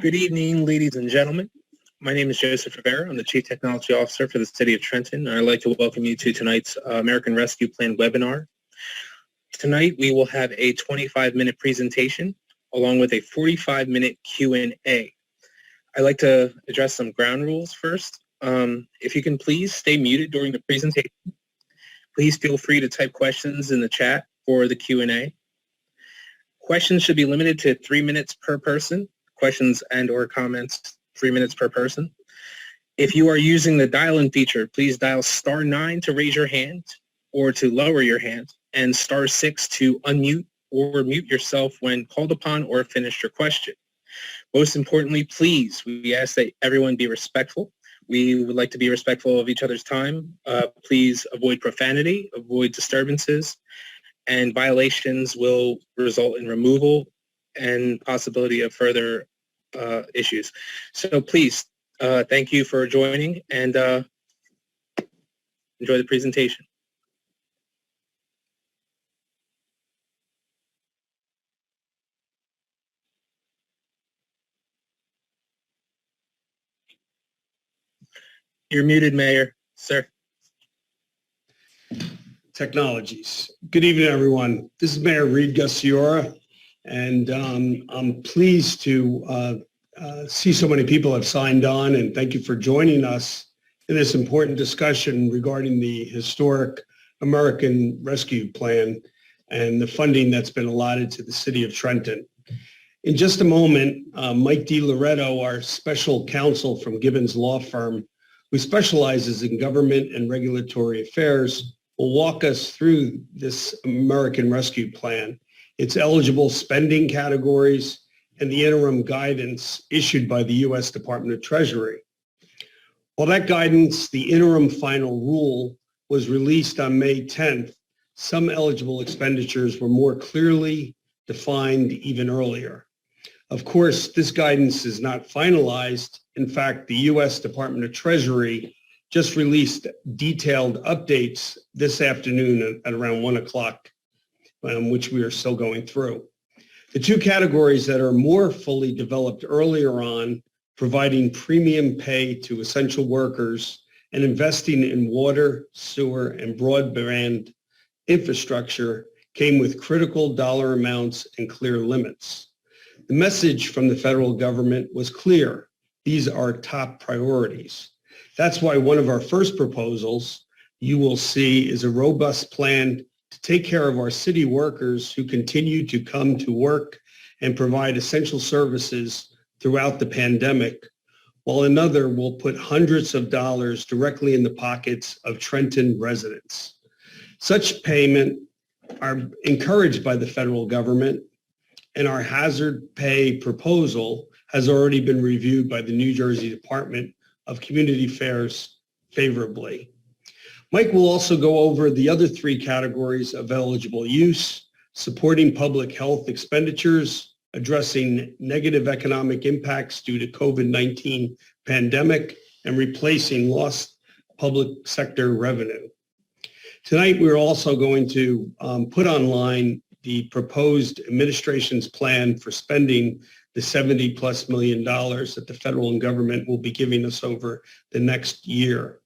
Good evening, ladies and gentlemen. My name is Joseph Rivera. I'm the Chief Technology Officer for the City of Trenton. I'd like to welcome you to tonight's American Rescue Plan webinar. Tonight, we will have a 25-minute presentation along with a 45-minute Q&A. I'd like to address some ground rules first. If you can please stay muted during the presentation. Please feel free to type questions in the chat for the Q&A. Questions should be limited to 3 minutes per person. Questions and or comments, 3 minutes per person. If you are using the dial-in feature, please dial *9 to raise your hand or to lower your hand, and *6 to unmute or mute yourself when called upon or finish your question. Most importantly, please, we ask that everyone be respectful. We would like to be respectful of each other's time. Please avoid profanity, avoid disturbances, and violations will result in removal and possibility of further issues. So please, thank you for joining and enjoy the presentation. You're muted, Mayor, sir. Technologies. Good evening, everyone. This is Mayor Reed Gussiora, and I'm pleased to see so many people have signed on, and thank you for joining us in this important discussion regarding the historic American Rescue Plan and the funding that's been allotted to the City of Trenton. In just a moment, Mike DiLoretto, our special counsel from Gibbons Law Firm, who specializes in government and regulatory affairs, will walk us through this American Rescue Plan, its eligible spending categories, and the interim guidance issued by the U.S. Department of Treasury. While that guidance, the interim final rule, was released on May 10th, some eligible expenditures were more clearly defined even earlier. Of course, this guidance is not finalized. In fact, the U.S. Department of Treasury just released detailed updates this afternoon at around 1 o'clock, which we are still going through. The two categories that are more fully developed earlier on, providing premium pay to essential workers and investing in water, sewer, and broadband infrastructure, came with critical dollar amounts and clear limits. The message from the federal government was clear. These are top priorities. That's why one of our first proposals you will see is a robust plan to take care of our city workers who continue to come to work and provide essential services throughout the pandemic, while another will put hundreds of dollars directly in the pockets of Trenton residents. Such payment are encouraged by the federal government, and our hazard pay proposal has already been reviewed by the New Jersey Department of Community Affairs favorably. Mike will also go over the other three categories of eligible use: supporting public health expenditures, addressing negative economic impacts due to COVID-19 pandemic, and replacing lost public sector revenue. Tonight, we're also going to put online the proposed administration's plan for spending the $70+ million that the federal government will be giving us over the next year.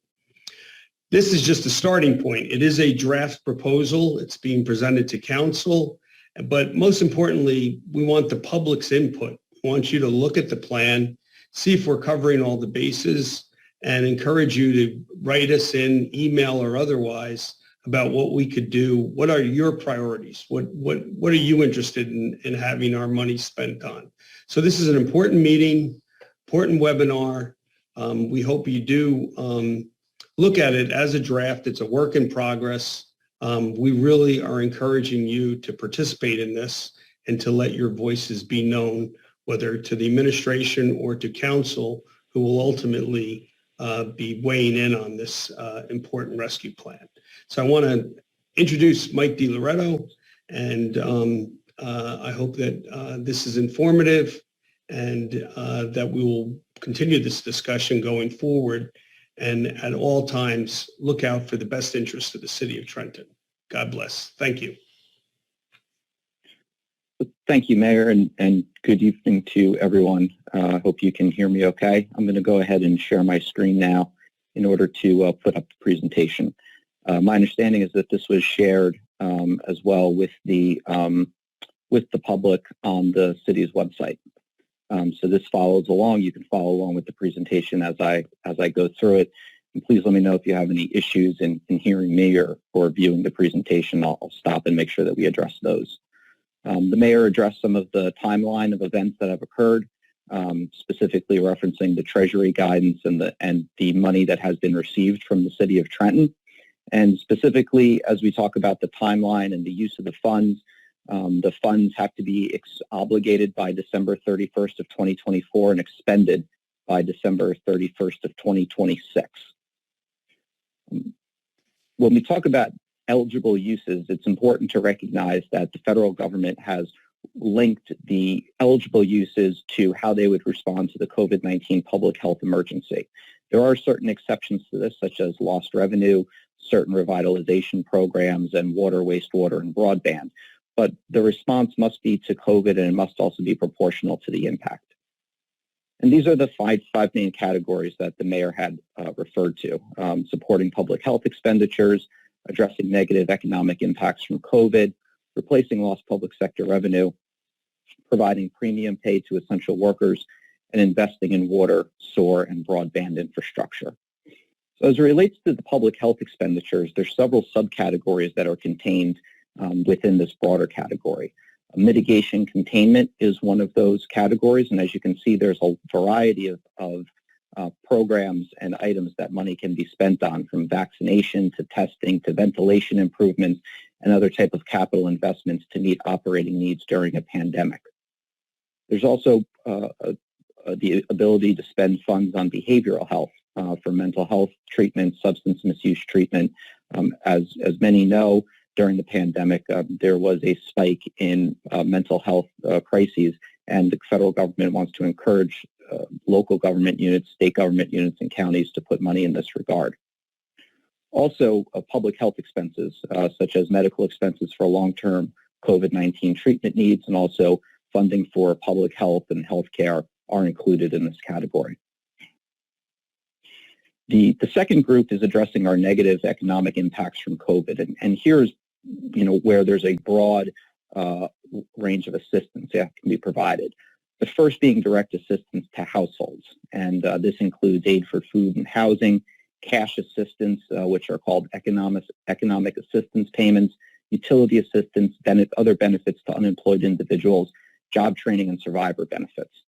This is just a starting point. It is a draft proposal. It's being presented to council, but most importantly, we want the public's input. We want you to look at the plan, see if we're covering all the bases, and encourage you to write us in, email or otherwise, about what we could do. What are your priorities? What are you interested in having our money spent on? So this is an important meeting, important webinar. We hope you do look at it as a draft. It's a work in progress. We really are encouraging you to participate in this and to let your voices be known, whether to the administration or to council, who will ultimately be weighing in on this important rescue plan. So I want to introduce Mike DiLoretto, and I hope that this is informative and that we will continue this discussion going forward, and at all times look out for the best interest of the City of Trenton. God bless. Thank you. Thank you, Mayor, and good evening to everyone. I hope you can hear me okay. I'm going to go ahead and share my screen now in order to put up the presentation. My understanding is that this was shared as well with the public on the city's website. So this follows along. You can follow along with the presentation as I go through it. And please let me know if you have any issues in hearing me or viewing the presentation. I'll stop and make sure that we address those. The mayor addressed some of the timeline of events that have occurred, specifically referencing the Treasury guidance and the money that has been received from the city of Trenton. And specifically, as we talk about the timeline and the use of the funds have to be obligated by December 31st of 2024 and expended by December 31st of 2026. When we talk about eligible uses, it's important to recognize that the federal government has linked the eligible uses to how they would respond to the COVID-19 public health emergency. There are certain exceptions to this, such as lost revenue, certain revitalization programs, and water, wastewater, and broadband. But the response must be to COVID, and it must also be proportional to the impact. And these are the five main categories that the mayor had referred to: supporting public health expenditures, addressing negative economic impacts from COVID, replacing lost public sector revenue, providing premium pay to essential workers, and investing in water, sewer, and broadband infrastructure. So as it relates to the public health expenditures, there's several subcategories that are contained within this broader category. Mitigation containment is one of those categories, and as you can see, there's a variety of programs and items that money can be spent on, from vaccination to testing to ventilation improvements and other type of capital investments to meet operating needs during a pandemic. There's also the ability to spend funds on behavioral health for mental health treatment, substance misuse treatment. As many know, during the pandemic, there was a spike in mental health crises, and the federal government wants to encourage local government units, state government units, and counties to put money in this regard. Also, public health expenses, such as medical expenses for long-term COVID-19 treatment needs, and also funding for public health and healthcare are included in this category. The second group is addressing our negative economic impacts from COVID, and here's where there's a broad range of assistance that can be provided. The first being direct assistance to households, and this includes aid for food and housing, cash assistance, which are called economic assistance payments, utility assistance, other benefits to unemployed individuals, job training, and survivor benefits.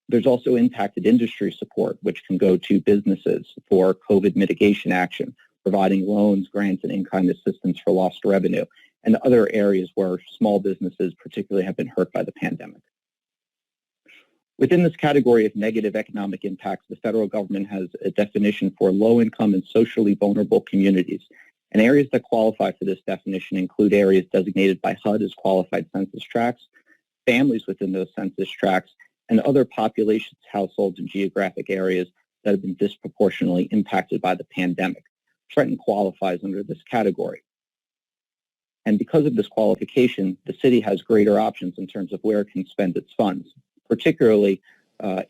There's also impacted industry support, which can go to businesses for COVID mitigation action, providing loans, grants, and in-kind assistance for lost revenue, and other areas where small businesses particularly have been hurt by the pandemic. Within this category of negative economic impacts, the federal government has a definition for low-income and socially vulnerable communities. And areas that qualify for this definition include areas designated by HUD as qualified census tracts, families within those census tracts, and other populations, households, and geographic areas that have been disproportionately impacted by the pandemic. Trenton qualifies under this category. And because of this qualification, the city has greater options in terms of where it can spend its funds, particularly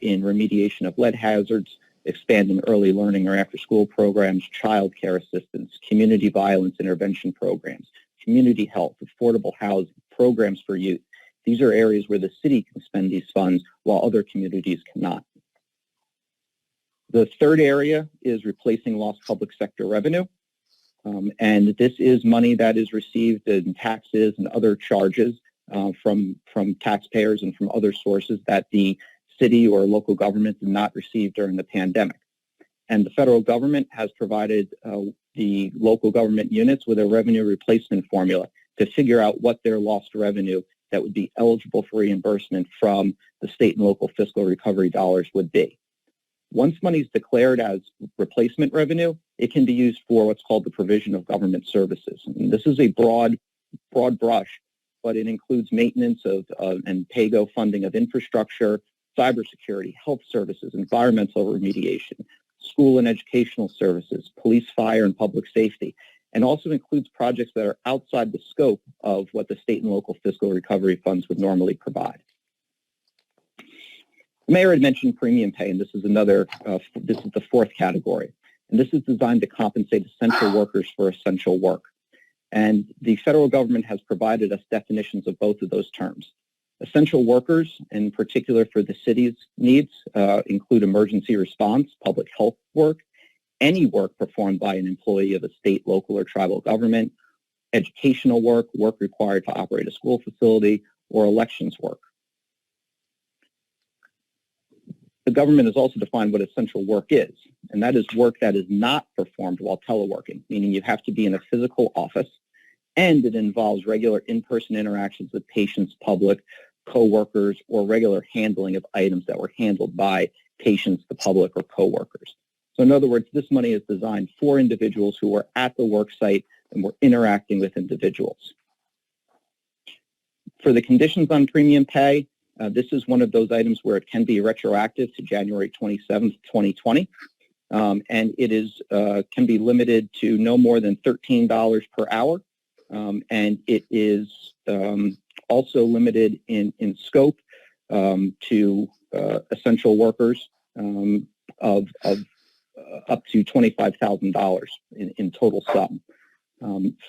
in remediation of lead hazards, expanding early learning or after-school programs, child care assistance, community violence intervention programs, community health, affordable housing, programs for youth. These are areas where the city can spend these funds while other communities cannot. The third area is replacing lost public sector revenue. And this is money that is received in taxes and other charges from taxpayers and from other sources that the city or local government did not receive during the pandemic. And the federal government has provided the local government units with a revenue replacement formula to figure out what their lost revenue that would be eligible for reimbursement from the state and local fiscal recovery dollars would be. Once money is declared as replacement revenue, it can be used for what's called the provision of government services. And this is a broad brush, but it includes maintenance of and pay-go funding of infrastructure, cybersecurity, health services, environmental remediation, school and educational services, police, fire, and public safety. and also includes projects that are outside the scope of what the state and local fiscal recovery funds would normally provide. The mayor had mentioned premium pay, and this is the fourth category. And this is designed to compensate essential workers for essential work. And the federal government has provided us definitions of both of those terms. Essential workers, in particular for the city's needs, include emergency response, public health work, any work performed by an employee of a state, local, or tribal government, educational work, work required to operate a school facility, or elections work. The government has also defined what essential work is, and that is work that is not performed while teleworking, meaning you have to be in a physical office, and it involves regular in-person interactions with patients, public, co-workers, or regular handling of items that were handled by patients, the public, or co-workers. So in other words, this money is designed for individuals who are at the work site and were interacting with individuals. For the conditions on premium pay, this is one of those items where it can be retroactive to January 27th, 2020, and it is can be limited to no more than $13 per hour, and it is also limited in scope to essential workers of up to $25,000 in total sum.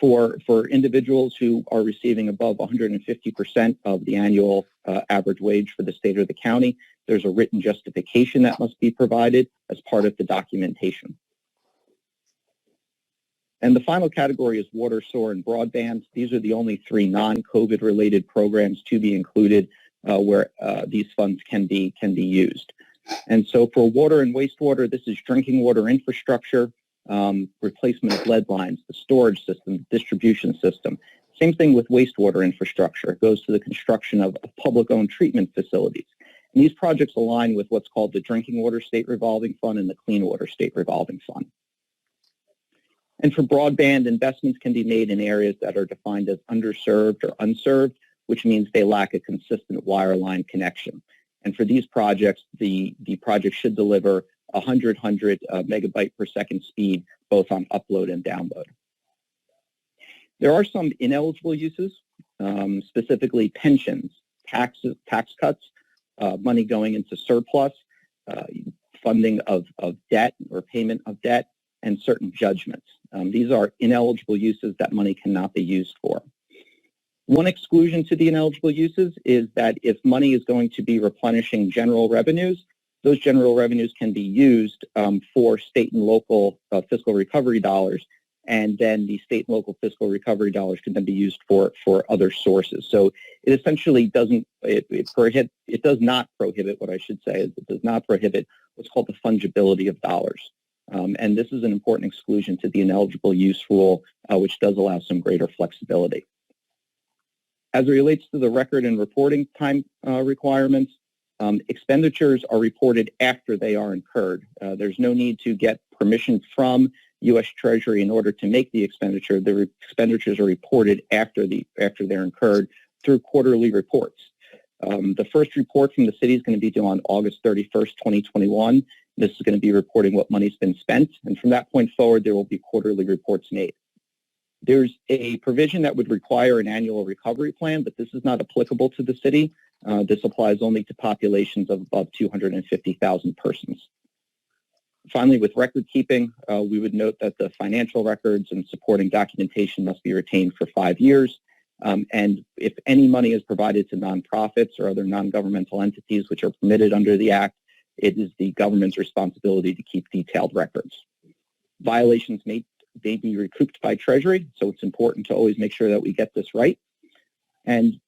For individuals who are receiving above 150% of the annual average wage for the state or the county, there's a written justification that must be provided as part of the documentation. And the final category is water, sewer, and broadband. These are the only three non-COVID related programs to be included where these funds can be used. And so for water and wastewater, this is drinking water infrastructure, replacement of lead lines, the storage system, the distribution system. Same thing with wastewater infrastructure. It goes to the construction of public-owned treatment facilities. And these projects align with what's called the Drinking Water State Revolving Fund and the Clean Water State Revolving Fund. And for broadband, investments can be made in areas that are defined as underserved or unserved, which means they lack a consistent wireline connection. And for these projects, the project should deliver 100 megabyte per second speed, both on upload and download. There are some ineligible uses, specifically pensions, tax cuts, money going into surplus, funding of debt or payment of debt, and certain judgments. These are ineligible uses that money cannot be used for. One exclusion to the ineligible uses is that if money is going to be replenishing general revenues, those general revenues can be used for state and local fiscal recovery dollars, and then the state and local fiscal recovery dollars can then be used for other sources. So it essentially doesn't, it does not prohibit, what I should say is it does not prohibit what's called the fungibility of dollars. And this is an important exclusion to the ineligible use rule, which does allow some greater flexibility. As it relates to the record and reporting time requirements, expenditures are reported after they are incurred. There's no need to get permission from U.S. Treasury in order to make the expenditure. The expenditures are reported after they're incurred through quarterly reports. The first report from the city is going to be due on August 31st, 2021. This is going to be reporting what money's been spent, and from that point forward, there will be quarterly reports made. There's a provision that would require an annual recovery plan, but this is not applicable to the city. This applies only to populations of above 250,000 persons. Finally, with record keeping, we would note that the financial records and supporting documentation must be retained for 5 years. And if any money is provided to nonprofits or other non-governmental entities which are permitted under the Act, it is the government's responsibility to keep detailed records. Violations may be recouped by Treasury, so it's important to always make sure that we get this right. And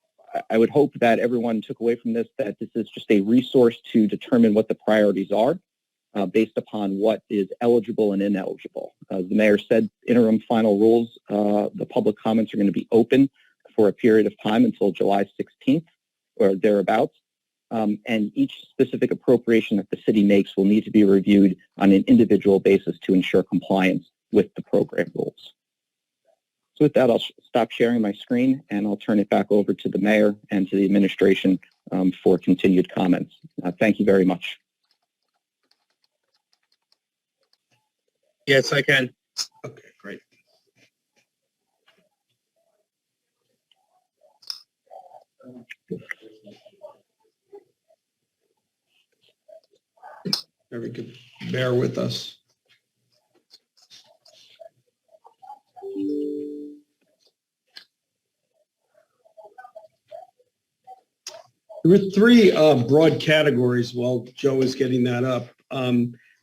I would hope that everyone took away from this that this is just a resource to determine what the priorities are based upon what is eligible and ineligible. As the mayor said, interim final rules, the public comments are going to be open for a period of time until July 16th or thereabouts. And each specific appropriation that the city makes will need to be reviewed on an individual basis to ensure compliance with the program rules. So with that, I'll stop sharing my screen and I'll turn it back over to the mayor and to the administration for continued comments. Thank you very much. Yes, I can. Okay, great. Very good. Bear with us. There were three broad categories while Joe is getting that up.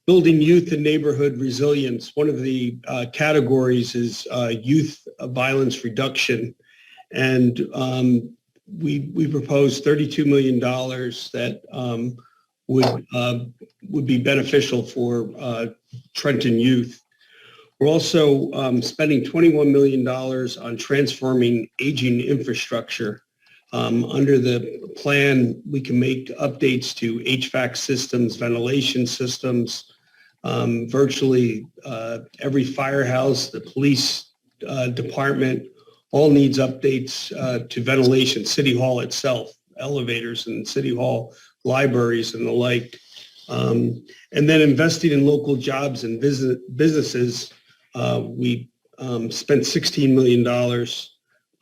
Building youth and neighborhood resilience. One of the categories is youth violence reduction. And we proposed $32 million that would be beneficial for Trenton youth. We're also spending $21 million on transforming aging infrastructure. Under the plan, we can make updates to HVAC systems, ventilation systems, virtually every firehouse, the police department, all needs updates to ventilation, City Hall itself, elevators in City Hall, libraries and the like. And then investing in local jobs and businesses, we spent $16 million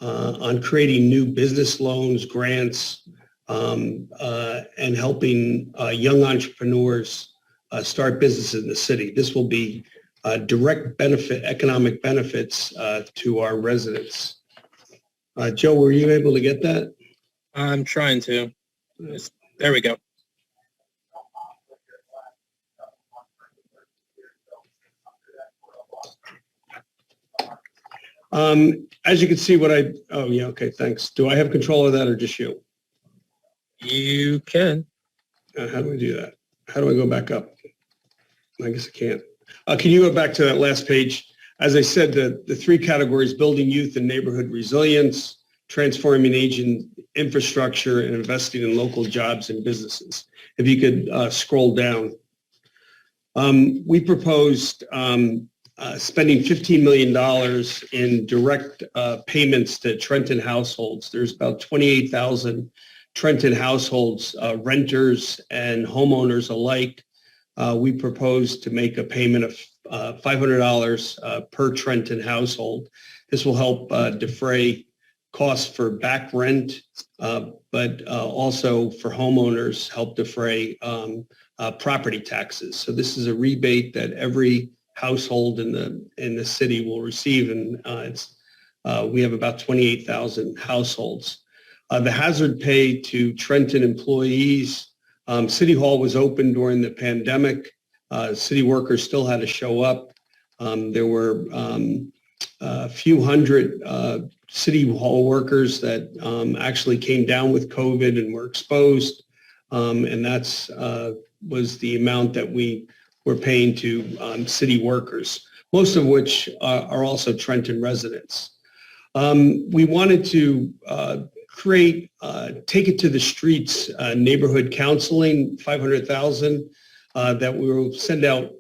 on creating new business loans, grants, and helping young entrepreneurs start businesses in the city. This will be direct benefit, economic benefits to our residents. Joe, were you able to get that? I'm trying to. There we go. As you can see oh yeah, okay, thanks. Do I have control of that or just you? You can. How do I do that? How do I go back up? I guess I can't. Can you go back to that last page? As I said, the three categories: building youth and neighborhood resilience, transforming aging infrastructure, and investing in local jobs and businesses. If you could scroll down. We proposed spending $15 million in direct payments to Trenton households. There's about 28,000 Trenton households, renters and homeowners alike. We propose to make a payment of $500 per Trenton household. This will help defray costs for back rent, but also for homeowners, help defray property taxes. So this is a rebate that every household in the city will receive, and we have about 28,000 households. The hazard pay to Trenton employees. City Hall was open during the pandemic. City workers still had to show up. There were a few hundred City Hall workers that actually came down with COVID and were exposed, and that's was the amount that we were paying to city workers, most of which are also Trenton residents. We wanted to take it to the streets, neighborhood counseling, $500,000, that we will send out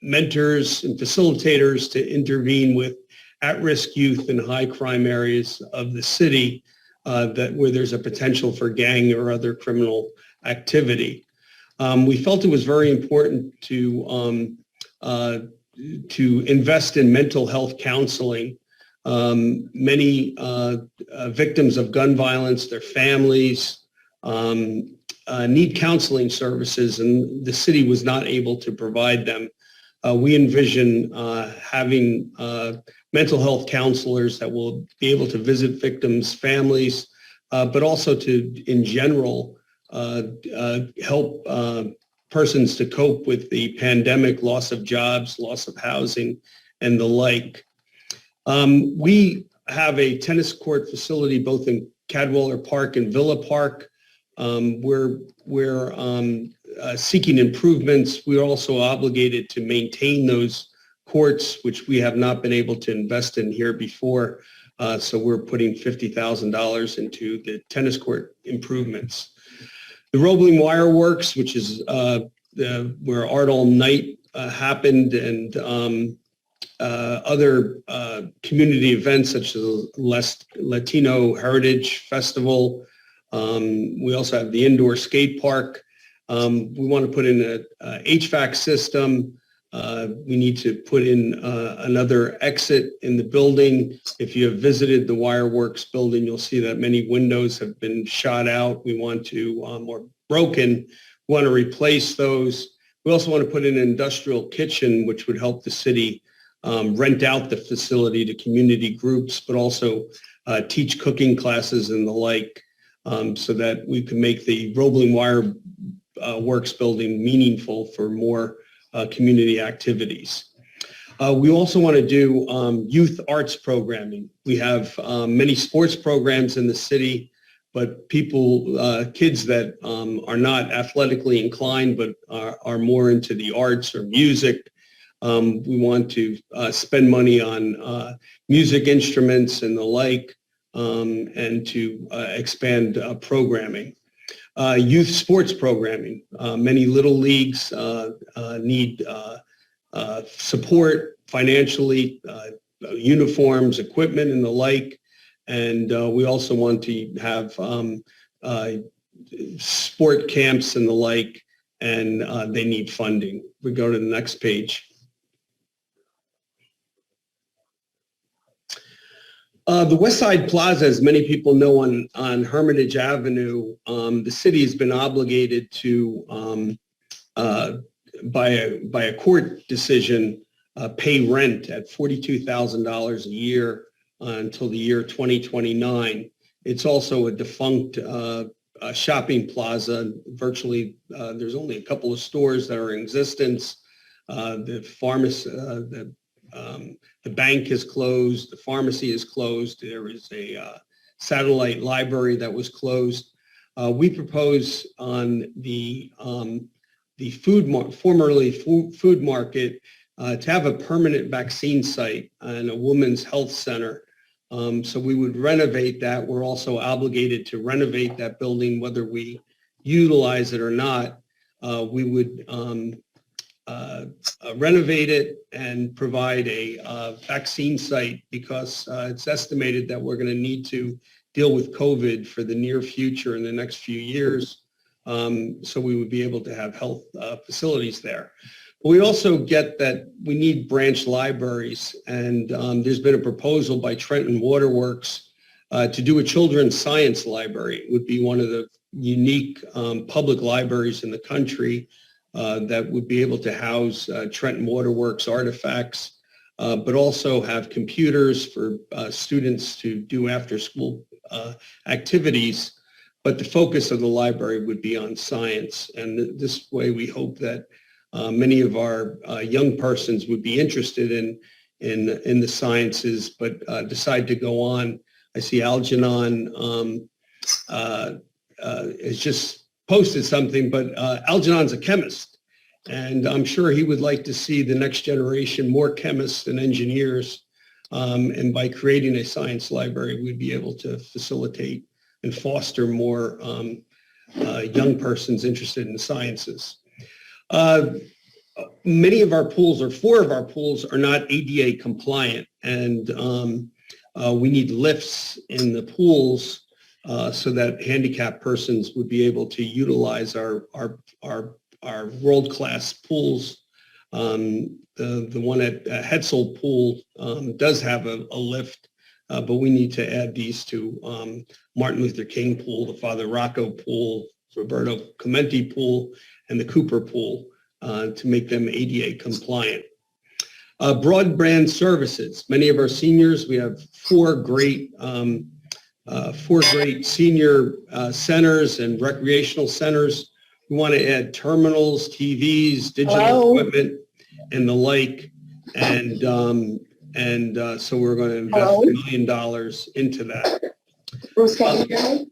mentors and facilitators to intervene with at-risk youth in high crime areas of the city where there's a potential for gang or other criminal activity. We felt it was very important to invest in mental health counseling. Many victims of gun violence, their families, need counseling services, and the city was not able to provide them. We envision having mental health counselors that will be able to visit victims' families, but also to, in general, help persons to cope with the pandemic, loss of jobs, loss of housing, and the like. We have a tennis court facility both in Cadwallader Park and Villa Park. We're seeking improvements. We're also obligated to maintain those courts, which we have not been able to invest in here before. So we're putting $50,000 into the tennis court improvements. The Roebling Wire Works, which is where Art All Night happened, and other community events such as Latino Heritage Festival. We also have the indoor skate park. We want to put in a HVAC system, We need to put in another exit in the building. If you have visited the Wireworks building, you'll see that many windows have been shot out. We want to, or broken, we want to replace those. We also want to put in an industrial kitchen, which would help the city rent out the facility to community groups, but also teach cooking classes and the like, so that we can make the Roebling Wire Works building meaningful for more community activities. We also want to do youth arts programming. We have many sports programs in the city, but kids that are not athletically inclined but are more into the arts or music, we want to spend money on music instruments and the like, and to expand programming. Youth sports programming. Many little leagues need support financially, uniforms, equipment, and the like. And we also want to have sport camps and the like, and they need funding. We go to the next page. The West Side Plaza, as many people know, on Hermitage Avenue, the city has been obligated to, by a court decision, pay rent at $42,000 a year until the year 2029. It's also a defunct shopping plaza. Virtually, there's only a couple of stores that are in existence. The pharmacy, the bank is closed, the pharmacy is closed, there is a satellite library that was closed. We propose on the formerly food market to have a permanent vaccine site and a women's health center. So we would renovate that. We're also obligated to renovate that building, whether we utilize it or not. We would renovate it and provide a vaccine site, because it's estimated that we're going to need to deal with COVID for the near future in the next few years. So we would be able to have health facilities there. But we also get that we need branch libraries, and there's been a proposal by Trenton Waterworks to do a children's science library. It would be one of the unique public libraries in the country that would be able to house Trenton Waterworks artifacts, but also have computers for students to do after-school activities. But the focus of the library would be on science. And this way we hope that many of our young persons would be interested in the sciences, but decide to go on. I see Algernon has just posted something, but Algernon's a chemist, and I'm sure he would like to see the next generation more chemists and engineers. And by creating a science library, we'd be able to facilitate and foster more young persons interested in the sciences. Many of our pools, or 4 of our pools, are not ADA compliant, and we need lifts in the pools so that handicapped persons would be able to utilize our world-class pools. The one at Hetzel Pool does have a lift, but we need to add these to Martin Luther King Pool, the Father Rocco Pool, Roberto Clemente Pool, and the Cooper Pool to make them ADA compliant. Broadband services. Many of our seniors, we have 4 great senior centers and recreational centers. We want to add terminals, TVs, digital equipment, and the like. And so we're going to invest $1 million into that. Bruce, can you hear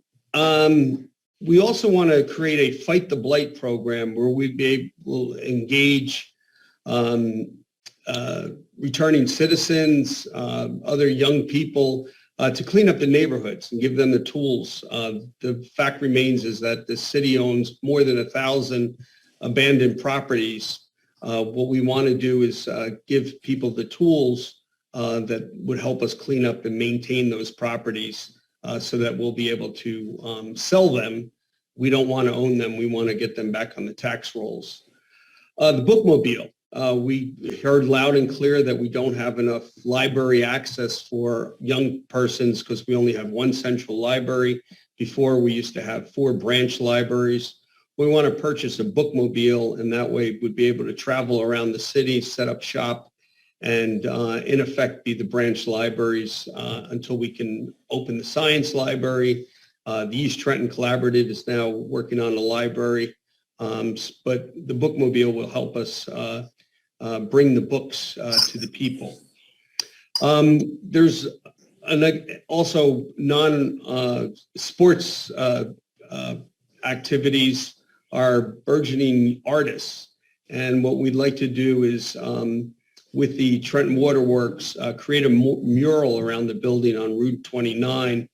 me? We also want to create a Fight the Blight program where we'd be able to engage returning citizens, other young people, to clean up the neighborhoods and give them the tools. The fact remains is that the city owns more than 1,000 abandoned properties. What we want to do is give people the tools that would help us clean up and maintain those properties so that we'll be able to sell them. We don't want to own them. We want to get them back on the tax rolls. The bookmobile. We heard loud and clear that we don't have enough library access for young persons because we only have one central library. Before, we used to have 4 branch libraries. We want to purchase a bookmobile, and that way we'd be able to travel around the city, set up shop, and in effect be the branch libraries until we can open the science library. The East Trenton Collaborative is now working on a library, but the bookmobile will help us bring the books to the people. There's also non-sports activities are burgeoning artists. And what we'd like to do is, with the Trenton Waterworks, create a mural around the building on Route 29.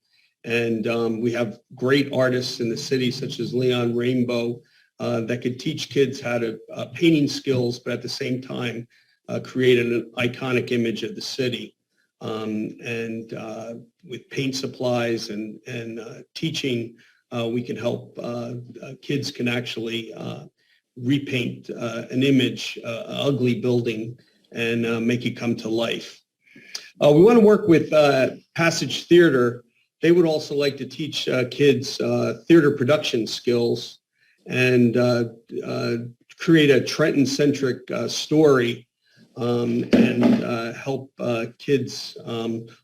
And we have great artists in the city, such as Leon Rainbow, that could teach kids how to painting skills, but at the same time, create an iconic image of the city. With paint supplies and teaching, we can help kids can actually repaint an image, an ugly building, and make it come to life. We want to work with Passage Theater. They would also like to teach kids theater production skills and create a Trenton-centric story and help kids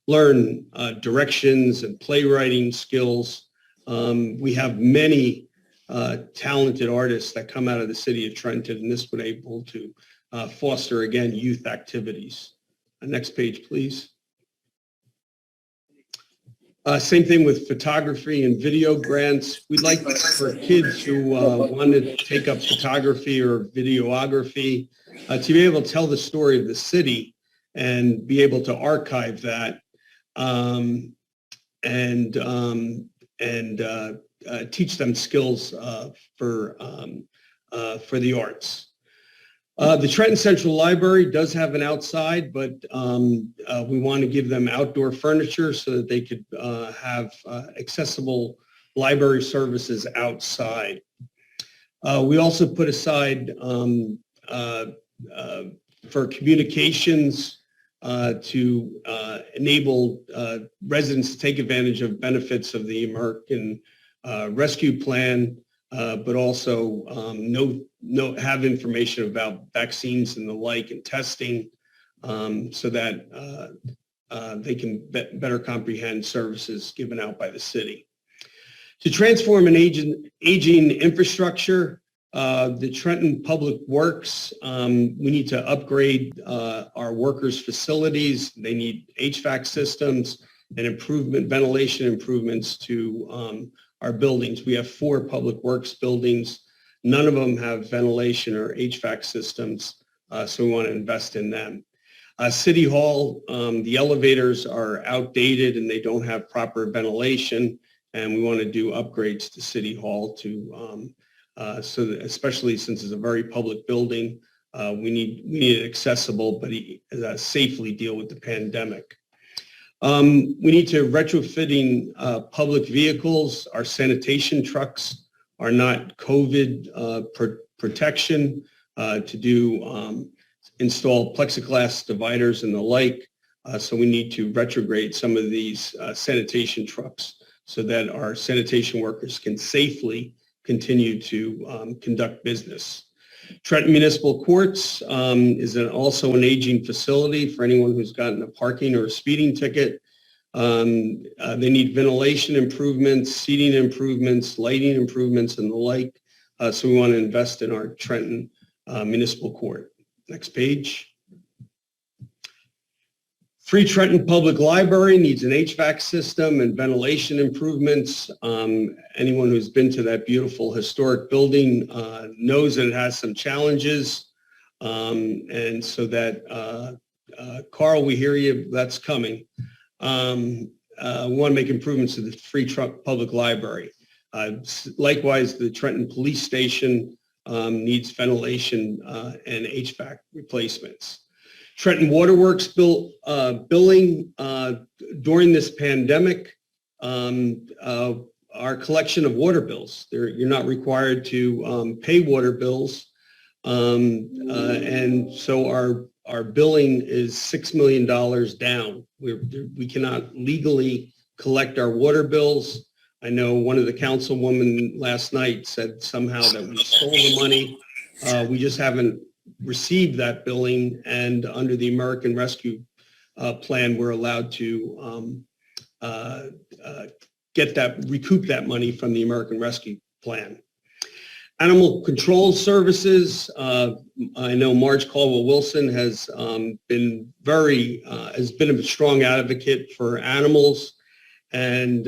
learn directions and playwriting skills. We have many talented artists that come out of the city of Trenton, and this would be able to foster, again, youth activities. Next page, please. Same thing with photography and video grants. We'd like for kids who want to take up photography or videography to be able to tell the story of the city and be able to archive that and teach them skills for the arts. The Trenton Central Library does have an outside, but we want to give them outdoor furniture so that they could have accessible library services outside. We also put aside for communications to enable residents to take advantage of benefits of the American Rescue Plan, but also have information about vaccines and the like and testing so that they can better comprehend services given out by the city. To transform an aging infrastructure, the Trenton Public Works, we need to upgrade our workers' facilities. They need HVAC systems and ventilation improvements to our buildings. We have 4 public works buildings. None of them have ventilation or HVAC systems, so we want to invest in them. City Hall, the elevators are outdated and they don't have proper ventilation, and we want to do upgrades to City Hall to so that, especially since it's a very public building, we need it accessible, but safely deal with the pandemic. We need to retrofitting public vehicles. Our sanitation trucks are not COVID protection to install plexiglass dividers and the like. So we need to retrograde some of these sanitation trucks so that our sanitation workers can safely continue to conduct business. Trenton Municipal Courts is also an aging facility for anyone who's gotten a parking or a speeding ticket. They need ventilation improvements, seating improvements, lighting improvements, and the like. So we want to invest in our Trenton Municipal Court. Next page. Free Trenton Public Library needs an HVAC system and ventilation improvements. Anyone who's been to that beautiful historic building knows that it has some challenges. And so that, Carl, we hear you, that's coming. We want to make improvements to the Free Trenton Public Library. Likewise, the Trenton Police Station needs ventilation and HVAC replacements. Trenton Waterworks billing during this pandemic, our collection of water bills. You're not required to pay water bills, And so our billing is $6 million down. We cannot legally collect our water bills. I know one of the councilwomen last night said somehow that we stole the money. We just haven't received that billing, and under the American Rescue Plan, we're allowed to recoup that money from the American Rescue Plan. Animal control services. I know Marge Caldwell-Wilson has been a strong advocate for animals. And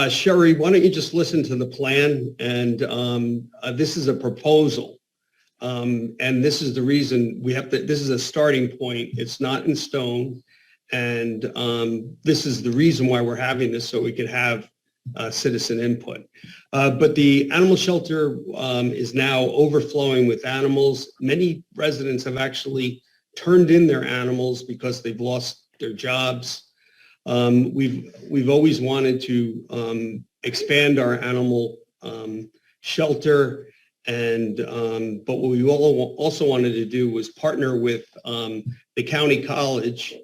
Sherry, why don't you just listen to the plan? And this is a proposal. And this is the reason this is a starting point. It's not in stone. And this is the reason why we're having this, so we could have citizen input. But the animal shelter is now overflowing with animals. Many residents have actually turned in their animals because they've lost their jobs. We've always wanted to expand our animal shelter, and but what we also wanted to do was partner with the county college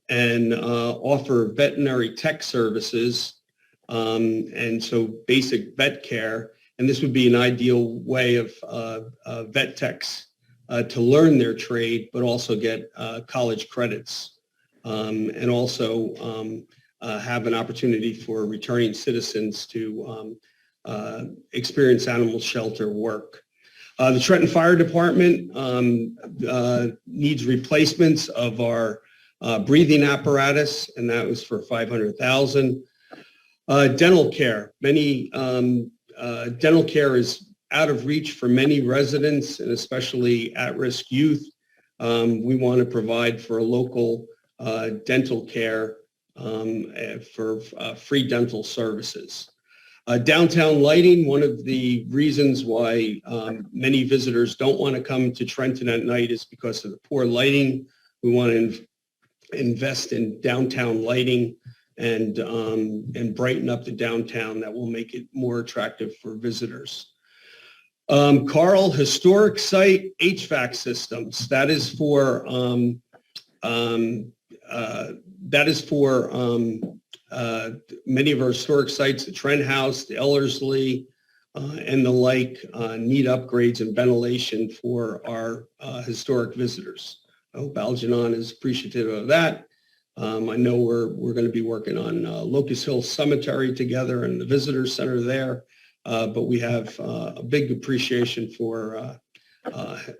and offer veterinary tech services, and so basic vet care. And this would be an ideal way of vet techs to learn their trade, but also get college credits, and also have an opportunity for returning citizens to experience animal shelter work. The Trenton Fire Department needs replacements of our breathing apparatus, and that was for $500,000. Dental care. Dental care is out of reach for many residents, and especially at-risk youth. We want to provide for a local dental care for free dental services. Downtown lighting. One of the reasons why many visitors don't want to come to Trenton at night is because of the poor lighting. We want to invest in downtown lighting and brighten up the downtown. That will make it more attractive for visitors. Carl, historic site HVAC systems. That is for many of our historic sites, the Trent House, the Ellerslie, and the like, need upgrades and ventilation for our historic visitors. I hope Algernon is appreciative of that. I know we're going to be working on Locust Hill Cemetery together and the visitor center there, but we have a big appreciation for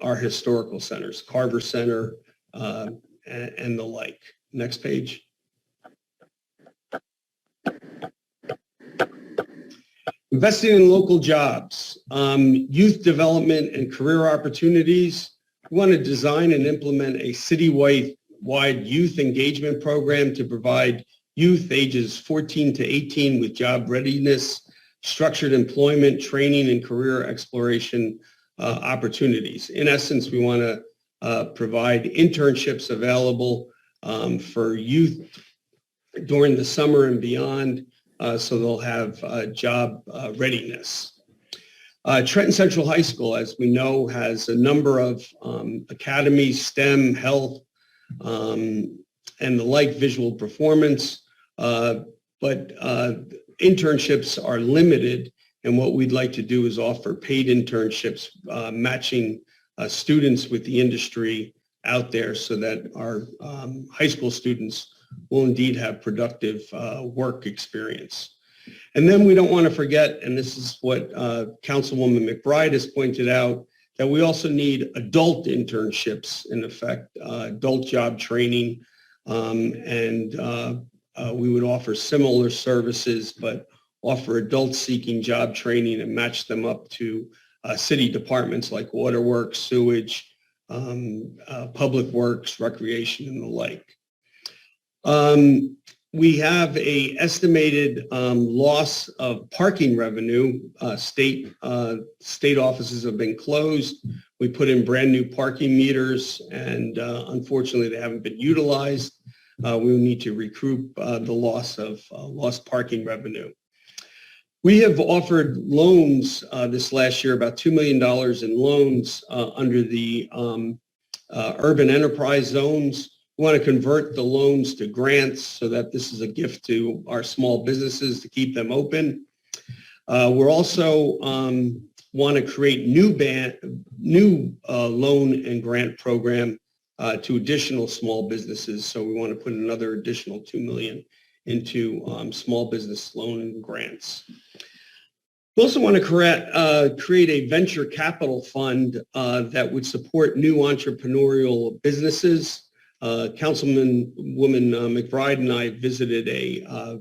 our historical centers, Carver Center, and the like. Next page. Investing in local jobs, youth development and career opportunities. We want to design and implement a citywide youth engagement program to provide youth ages 14 to 18 with job readiness, structured employment, training, and career exploration opportunities. In essence, we want to provide internships available for youth during the summer and beyond, so they'll have job readiness. Trenton Central High School, as we know, has a number of academies, STEM, health, and the like, visual performance, but internships are limited, and what we'd like to do is offer paid internships, matching students with the industry out there so that our high school students will indeed have productive work experience. And then we don't want to forget, and this is what Councilwoman McBride has pointed out, that we also need adult internships, in effect, adult job training, and we would offer similar services, but offer adults seeking job training and match them up to city departments like waterworks, sewage, public works, recreation, and the like. We have a estimated loss of parking revenue. State offices have been closed. We put in brand new parking meters, and unfortunately they haven't been utilized. We will need to recoup the loss of lost parking revenue. We have offered loans this last year, about $2 million in loans under the urban enterprise zones. We want to convert the loans to grants so that this is a gift to our small businesses to keep them open. We're also want to create new loan and grant program to additional small businesses. So we want to put another additional $2 million into small business loan and grants. We also want to create a venture capital fund that would support new entrepreneurial businesses. Councilwoman McBride and I visited a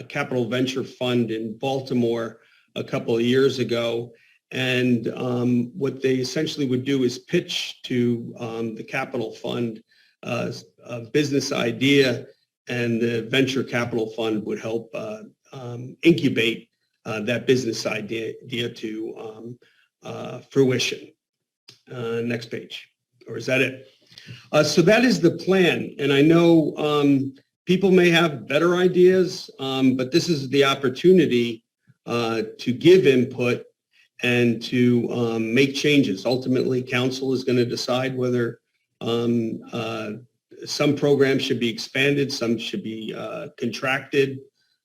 capital venture fund in Baltimore a couple of years ago. And what they essentially would do is pitch to the capital fund a business idea, and the venture capital fund would help incubate that business idea to fruition. Next page, or is that it? So that is the plan. And I know people may have better ideas, but this is the opportunity to give input and to make changes. Ultimately, council is going to decide whether some programs should be expanded, some should be contracted.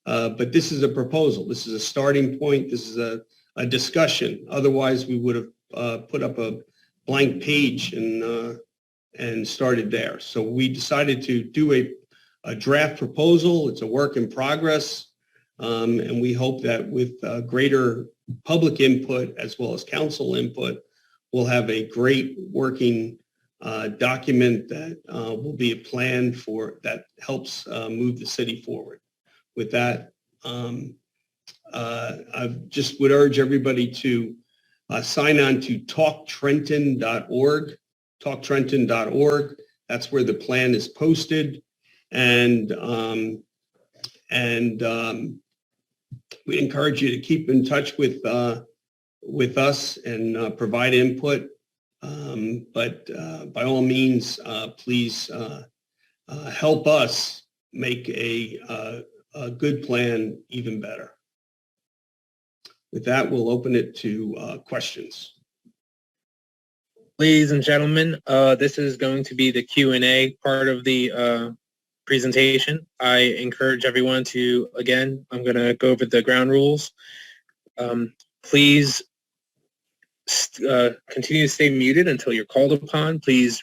But this is a proposal. This is a starting point. This is a discussion. Otherwise, we would have put up a blank page and started there. So we decided to do a draft proposal. It's a work in progress. And we hope that with greater public input as well as council input, we'll have a great working document that will be a plan that helps move the city forward. With that, I just would urge everybody to sign on to talktrenton.org, talktrenton.org. That's where the plan is posted. And we encourage you to keep in touch with us and provide input. But by all means, please help us make a good plan even better. With that, we'll open it to questions. Ladies and gentlemen, this is going to be the Q&A part of the presentation. I encourage everyone to, again, I'm going to go over the ground rules. Please continue to stay muted until you're called upon. Please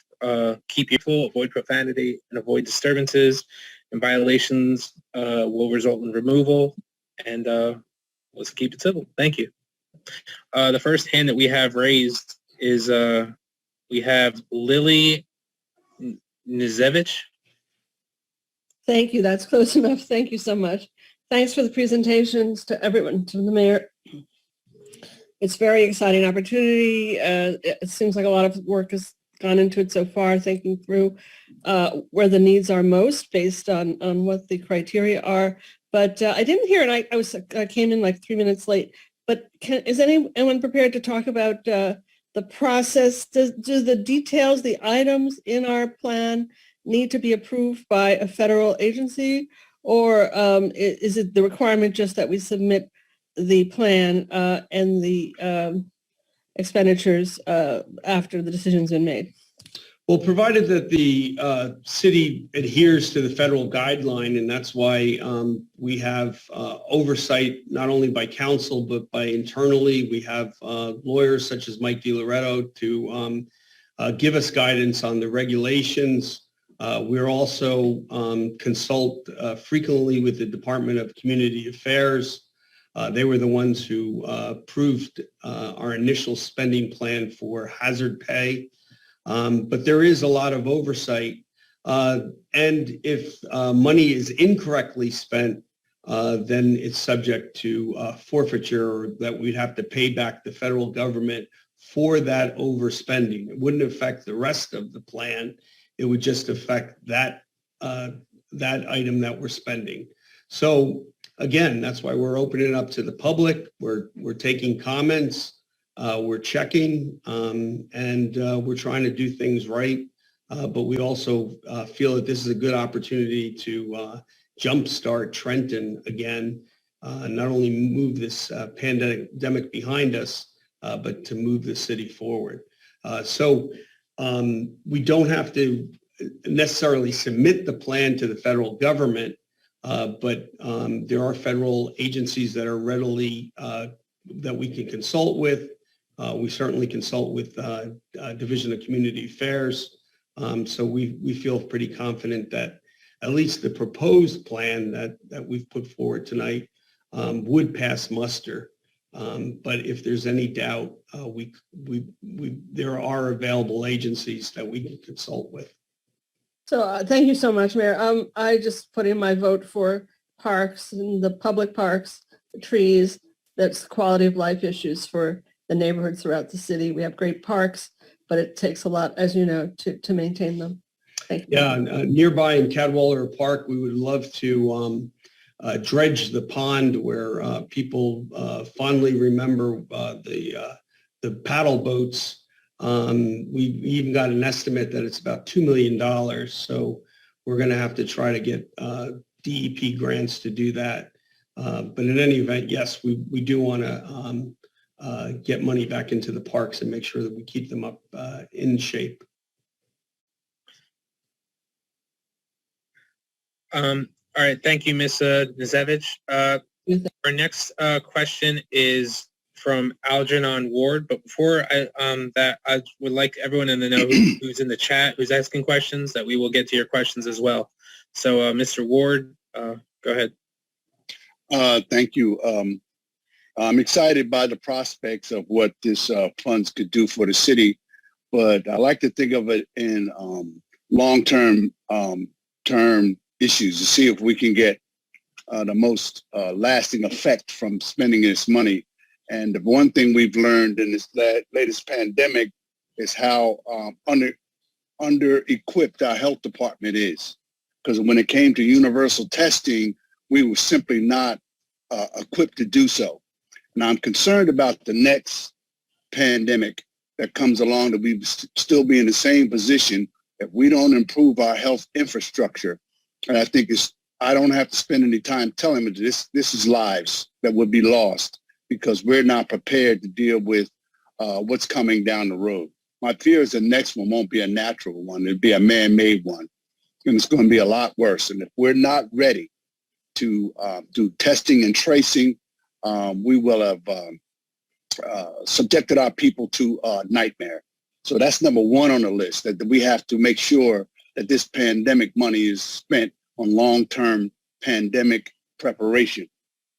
keep your full, avoid profanity, and avoid disturbances. And violations will result in removal. And let's keep it civil. Thank you. The first hand that we have raised is we have Lily Nizevich. Thank you. That's close enough. Thank you so much. Thanks for the presentations to everyone, to the mayor. It's a very exciting opportunity. It seems like a lot of work has gone into it so far, thinking through where the needs are most based on what the criteria are. But I didn't hear, and I came in like 3 minutes late, but is anyone prepared to talk about the process? Do the details, the items in our plan need to be approved by a federal agency, or is it the requirement just that we submit the plan and the expenditures after the decision's been made? Well, provided that the city adheres to the federal guideline, and that's why we have oversight not only by council but by internally. We have lawyers such as Mike DiLoretto to give us guidance on the regulations. We're also consult frequently with the Department of Community Affairs. They were the ones who approved our initial spending plan for hazard pay. But there is a lot of oversight. And if money is incorrectly spent, then it's subject to forfeiture, or that we'd have to pay back the federal government for that overspending. It wouldn't affect the rest of the plan. It would just affect that item that we're spending. So again, that's why we're opening it up to the public. We're taking comments. We're checking, and we're trying to do things right. But we also feel that this is a good opportunity to jumpstart Trenton again not only move this pandemic behind us, but to move the city forward. So we don't have to necessarily submit the plan to the federal government, but there are federal agencies that are readily, that we can consult with. We certainly consult with Division of Community Affairs. So we feel pretty confident that at least the proposed plan that we've put forward tonight would pass muster. But if there's any doubt, there are available agencies that we can consult with. So thank you so much, Mayor. I just put in my vote for parks and the public parks, the trees. That's quality of life issues for the neighborhoods throughout the city. We have great parks, but it takes a lot, as you know, to maintain them. Thank you. Yeah, nearby in Cadwallader Park, we would love to dredge the pond where people fondly remember the paddle boats. We even got an estimate that it's about $2 million. So we're going to have to try to get DEP grants to do that. But in any event, yes, we do want to get money back into the parks and make sure that we keep them up in shape. All right, thank you, Ms. Nazevich. Our next question is from Algernon Ward, but before that, I would like everyone to know who's in the chat, who's asking questions, that we will get to your questions as well. So, Mr. Ward, go ahead. Thank you. I'm excited by the prospects of what this funds could do for the city, but I like to think of it in long-term term issues to see if we can get the most lasting effect from spending this money. And the one thing we've learned in this latest pandemic is how under-equipped our health department is. Because when it came to universal testing, we were simply not equipped to do so. And I'm concerned about the next pandemic that comes along, that we still be in the same position if we don't improve our health infrastructure. And I think I don't have to spend any time telling them this is lives that would be lost because we're not prepared to deal with what's coming down the road. My fear is the next one won't be a natural one. It'll be a man-made one. And it's going to be a lot worse. And if we're not ready to do testing and tracing, we will have subjected our people to a nightmare. So that's number one on the list, that we have to make sure that this pandemic money is spent on long-term pandemic preparation.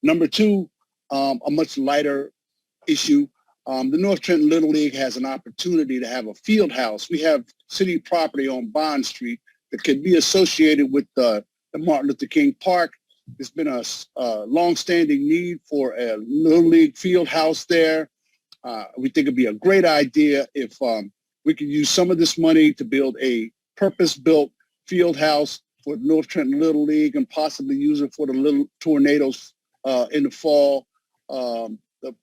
Number two, a much lighter issue. The North Trenton Little League has an opportunity to have a field house. We have city property on Bond Street that could be associated with the Martin Luther King Park. There's been a long-standing need for a Little League field house there. We think it'd be a great idea if we could use some of this money to build a purpose-built field house for North Trenton Little League and possibly use it for the Little Tornadoes in the fall.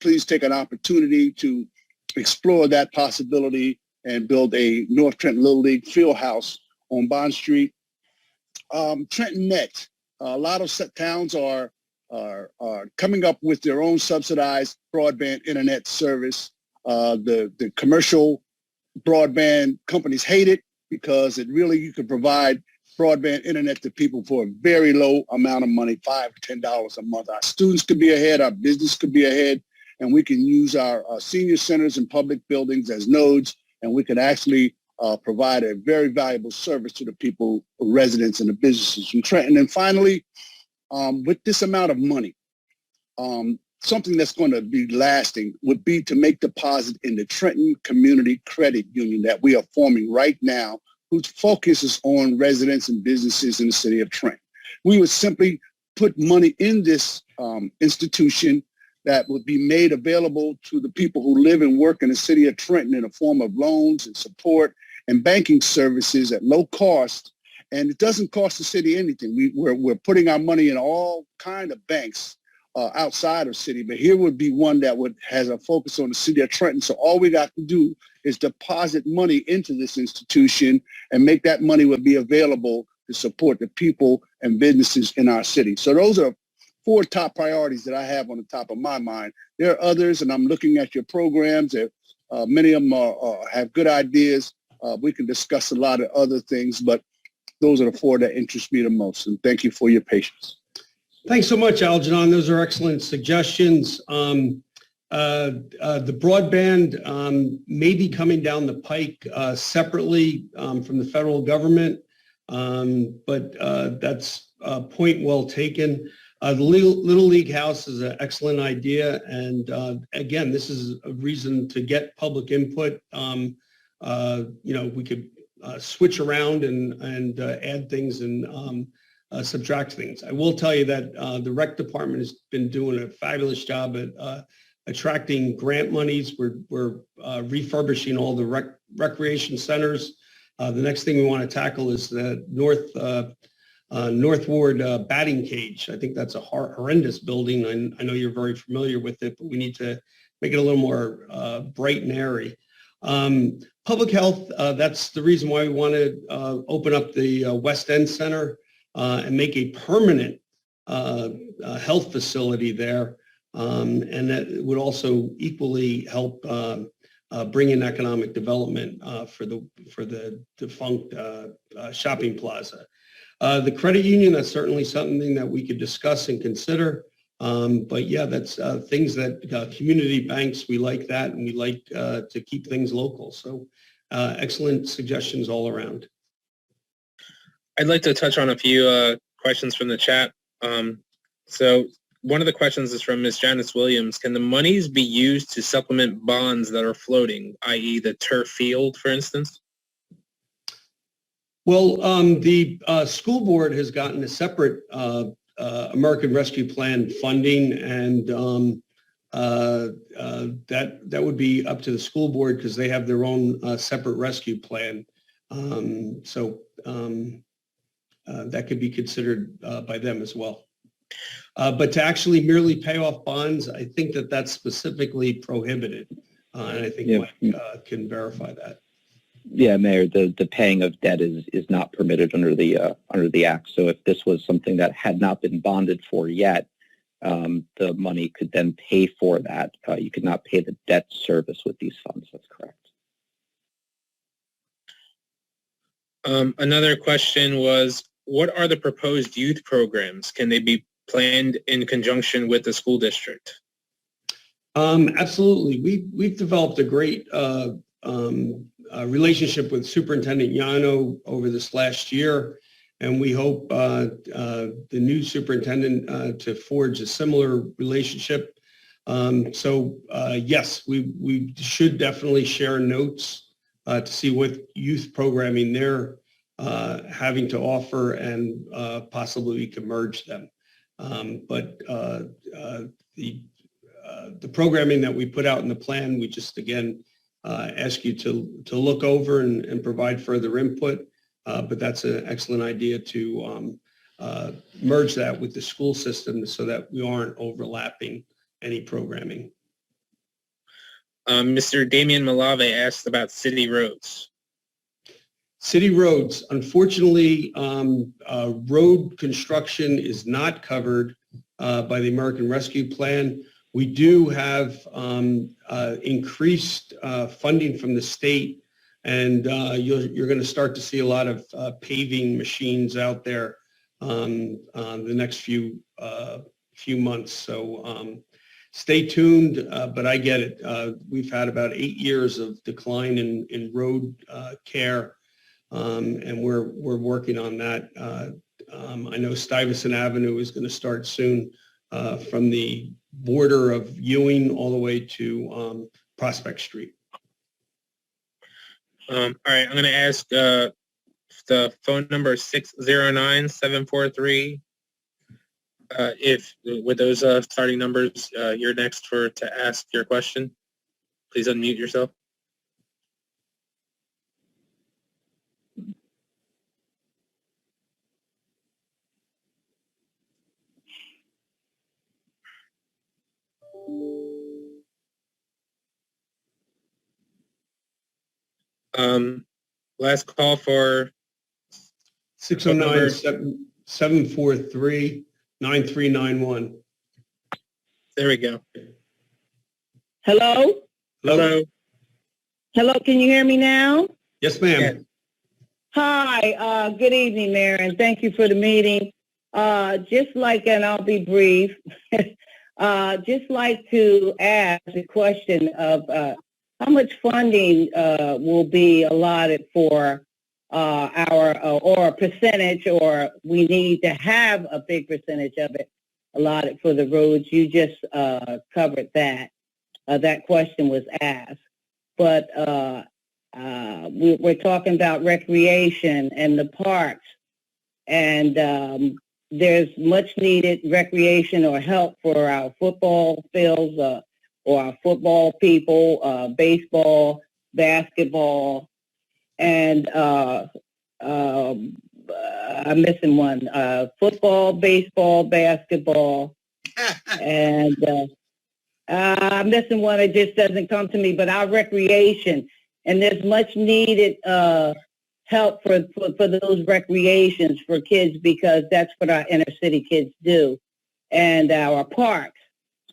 Please take an opportunity to explore that possibility and build a North Trenton Little League field house on Bond Street. Trenton Net. A lot of towns are coming up with their own subsidized broadband internet service. The commercial broadband companies hate it because you could provide broadband internet to people for a very low amount of money, $5 to $10 a month. Our students could be ahead, our business could be ahead, and we can use our senior centers and public buildings as nodes, and we can actually provide a very valuable service to the people, residents, and the businesses in Trenton. And finally, with this amount of money, something that's going to be lasting would be to make deposit in the Trenton Community Credit Union that we are forming right now, whose focus is on residents and businesses in the city of Trenton. We would simply put money in this institution that would be made available to the people who live and work in the city of Trenton in the form of loans and support and banking services at low cost. And it doesn't cost the city anything. We're putting our money in all kind of banks outside of city, but here would be one that has a focus on the city of Trenton. So all we got to do is deposit money into this institution and make that money would be available to support the people and businesses in our city. So those are four top priorities that I have on the top of my mind. There are others, and I'm looking at your programs. Many of them have good ideas. We can discuss a lot of other things, but those are the four that interest me the most. And thank you for your patience. Thanks so much, Algernon. Those are excellent suggestions. The broadband may be coming down the pike separately from the federal government, but that's a point well taken. The Little League House is an excellent idea, and again, this is a reason to get public input. We could switch around and add things and subtract things. I will tell you that the rec department has been doing a fabulous job at attracting grant monies. We're refurbishing all the recreation centers. The next thing we want to tackle is the Northward batting cage. I think that's a horrendous building. I know you're very familiar with it, but we need to make it a little more bright and airy. Public health, that's the reason why we want to open up the West End Center and make a permanent health facility there. And that would also equally help bring in economic development for the defunct shopping plaza. The credit union, that's certainly something that we could discuss and consider. But yeah, that's things that community banks, we like that, and we like to keep things local. So excellent suggestions all around. I'd like to touch on a few questions from the chat. So one of the questions is from Ms. Janice Williams. Can the monies be used to supplement bonds that are floating, i.e. the turf field, for instance? Well, the school board has gotten a separate American Rescue Plan funding, and that would be up to the school board because they have their own separate rescue plan. That could be considered by them as well. But to actually merely pay off bonds, I think that's specifically prohibited, and I think Mike can verify that. Yeah, Mayor, the paying of debt is not permitted under the Act. So if this was something that had not been bonded for yet, the money could then pay for that. You could not pay the debt service with these funds. That's correct. Another question was, what are the proposed youth programs? Can they be planned in conjunction with the school district? Absolutely. We've developed a great relationship with Superintendent Yano over this last year, and we hope the new superintendent to forge a similar relationship. Yes, we should definitely share notes to see what youth programming they're having to offer, and possibly we can merge them. But the programming that we put out in the plan, we just again ask you to look over and provide further input. But that's an excellent idea to merge that with the school system so that we aren't overlapping any programming. Mr. Damian Malave asked about city roads. City roads, unfortunately, road construction is not covered by the American Rescue Plan. We do have increased funding from the state, and you're going to start to see a lot of paving machines out there the next few months. So stay tuned, but I get it. We've had about 8 years of decline in road care. And we're working on that. I know Stuyvesant Avenue is going to start soon from the border of Ewing all the way to Prospect Street. All right, I'm going to ask the phone number 609-743. If with those starting numbers, you're next to ask your question. Please unmute yourself. Last call for 609-743. 9391. There we go. Hello? Hello. Hello, can you hear me now? Yes, ma'am. Yeah. Hi, good evening, Mayor, and thank you for the meeting. Just like, and I'll be brief, just like to ask the question of how much funding will be allotted for our, or a percentage, or we need to have a big percentage of it allotted for the roads. You just covered that. That question was asked. But we're talking about recreation and the parks, and there's much needed recreation or help for our football fields or our football people, baseball, basketball, and I'm missing one, football, baseball, basketball, and I'm missing one. It just doesn't come to me, but our recreation, and there's much needed help for those recreations for kids, because that's what our inner city kids do, and our parks.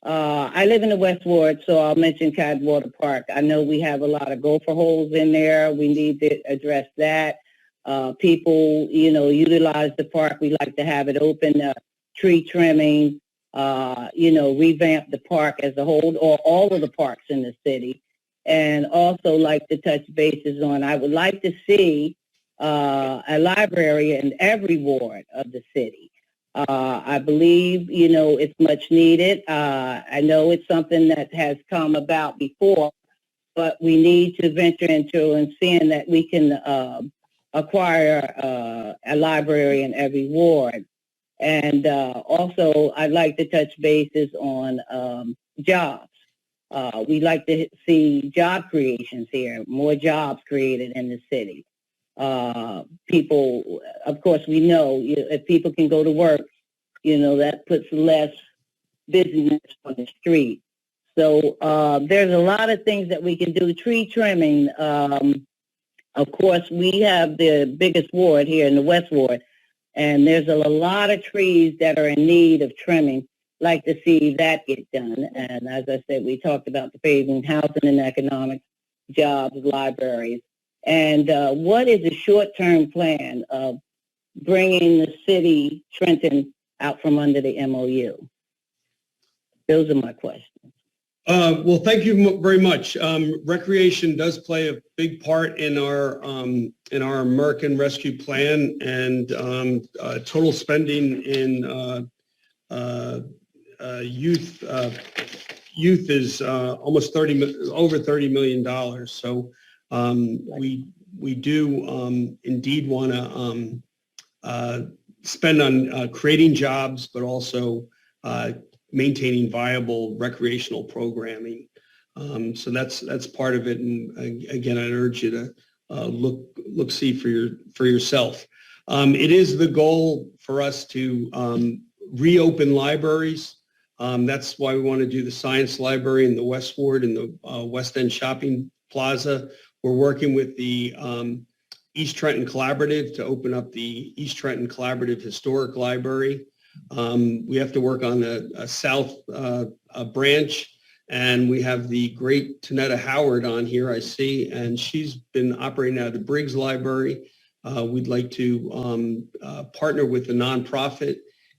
I live in the West Ward, so I'll mention Cadwater Park. I know we have a lot of gopher holes in there. We need to address that. People, utilize the park. We like to have it open, tree trimming, revamp the park as a whole, or all of the parks in the city. And also like to touch bases on, I would like to see a library in every ward of the city. I believe, it's much needed. I know it's something that has come about before, but we need to venture into and seeing that we can acquire a library in every ward. And also, I'd like to touch bases on jobs. We'd like to see job creations here, more jobs created in the city. People, of course, we know if people can go to work, that puts less busyness on the street. So there's a lot of things that we can do. Tree trimming, of course, we have the biggest ward here in the West Ward, and there's a lot of trees that are in need of trimming. Like to see that get done. And as I said, we talked about the paving, housing and economics, jobs, libraries. And what is the short-term plan of bringing the city, Trenton, out from under the MOU? Those are my questions. Well, thank you very much. Recreation does play a big part in our American Rescue Plan, and total spending in youth is almost over $30 million. So we do indeed want to spend on creating jobs, but also maintaining viable recreational programming. So that's part of it. And again, I'd urge you to see for yourself. It is the goal for us to reopen libraries. That's why we want to do the Science Library in the West Ward and the West End Shopping Plaza. We're working with the East Trenton Collaborative to open up the East Trenton Collaborative Historic Library. We have to work on a South branch, and we have the great Tanetta Howard on here, I see, and she's been operating out of the Briggs Library. We'd like to partner with the nonprofit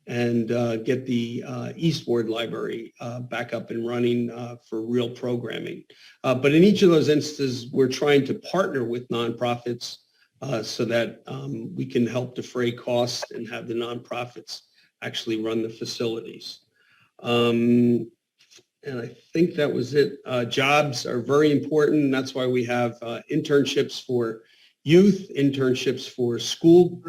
and get the East Ward Library back up and running for real programming. But in each of those instances, we're trying to partner with nonprofits so that we can help defray costs and have the nonprofits actually run the facilities. And I think that was it. Jobs are very important. And that's why we have internships for youth, internships for school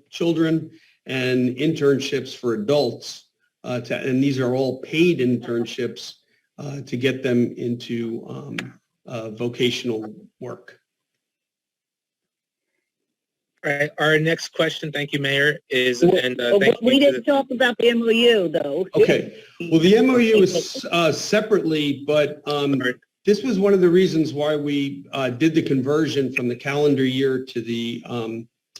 children, and internships for adults. And these are all paid internships to get them into vocational work. All right. Our next question, thank you, Mayor, is, We didn't talk about the MOU, though. Okay. Well, the MOU is separately, but this was one of the reasons why we did the conversion from the calendar year to the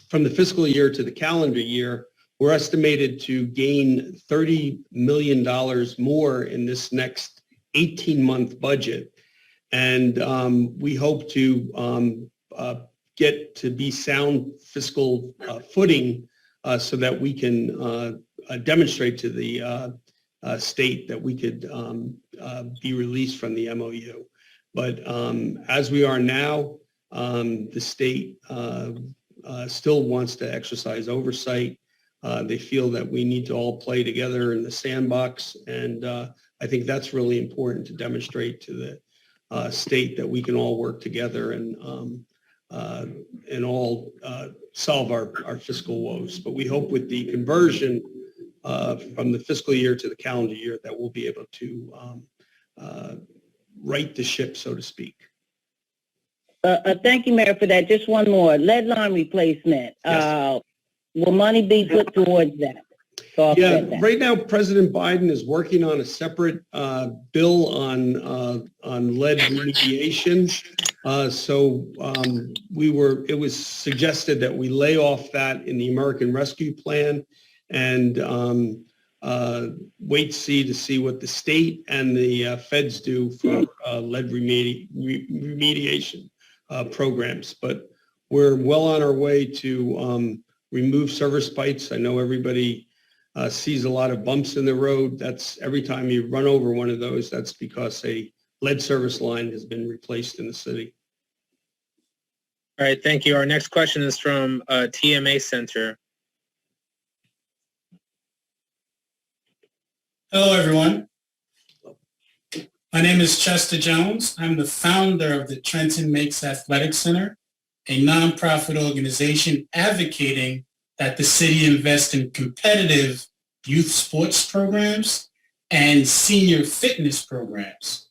from the fiscal year to the calendar year, we're estimated to gain $30 million more in this next 18-month budget. And we hope to get to be sound fiscal footing so that we can demonstrate to the state that we could be released from the MOU. But as we are now, the state still wants to exercise oversight. They feel that we need to all play together in the sandbox. And I think that's really important to demonstrate to the state that we can all work together and all solve our fiscal woes. But we hope with the conversion from the fiscal year to the calendar year that we'll be able to right the ship, so to speak. Thank you, Mayor, for that. Just one more. Lead line replacement. Yes. Will money be put towards that? Yeah, right now President Biden is working on a separate bill on lead remediation. It was suggested that we lay off that in the American Rescue Plan and wait to see what the state and the feds do for lead remediation programs. But we're well on our way to remove service spikes. I know everybody sees a lot of bumps in the road. That's every time you run over one of those, that's because a lead service line has been replaced in the city. All right, thank you. Our next question is from TMA Center. Hello, everyone. My name is Chester Jones. I'm the founder of the Trenton Makes Athletic Center, a nonprofit organization advocating that the city invest in competitive youth sports programs and senior fitness programs.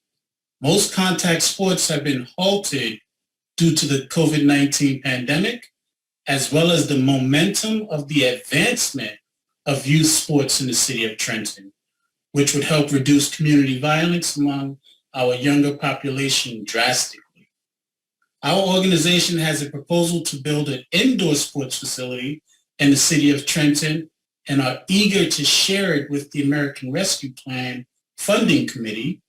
Most contact sports have been halted due to the COVID-19 pandemic, as well as the momentum of the advancement of youth sports in the city of Trenton, which would help reduce community violence among our younger population drastically. Our organization has a proposal to build an indoor sports facility in the city of Trenton and are eager to share it with the American Rescue Plan Funding Committee,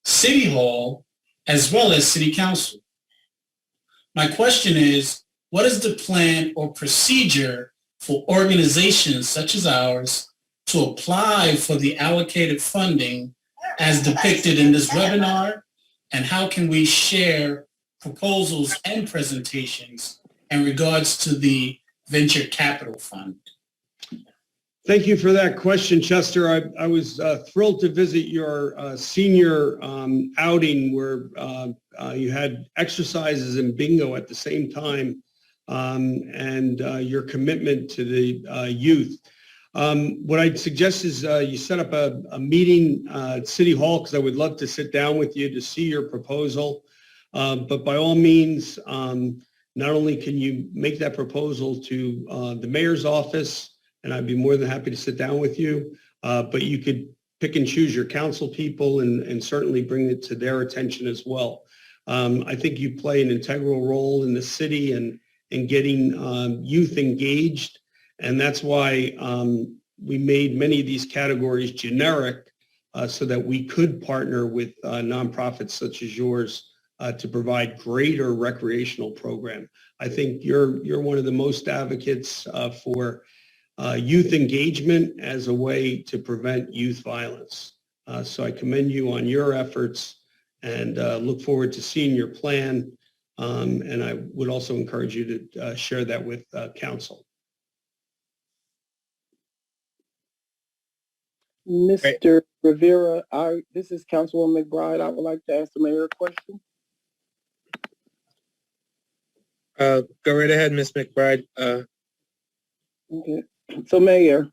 City Hall, as well as City Council. My question is, what is the plan or procedure for organizations such as ours to apply for the allocated funding as depicted in this webinar, and how can we share proposals and presentations in regards to the venture capital fund? Thank you for that question, Chester. I was thrilled to visit your senior outing where you had exercises and bingo at the same time, and your commitment to the youth. What I'd suggest is you set up a meeting at City Hall, because I would love to sit down with you to see your proposal. But by all means, not only can you make that proposal to the mayor's office, and I'd be more than happy to sit down with you, but you could pick and choose your council people and certainly bring it to their attention as well. I think you play an integral role in the city and in getting youth engaged. And that's why we made many of these categories generic so that we could partner with nonprofits such as yours to provide greater recreational program. I think you're one of the most advocates for youth engagement as a way to prevent youth violence. So I commend you on your efforts and look forward to seeing your plan. And I would also encourage you to share that with council. Mr. Rivera, this is Councilwoman McBride. I would like to ask the mayor a question. Go right ahead, Ms. McBride. Okay. So, Mayor,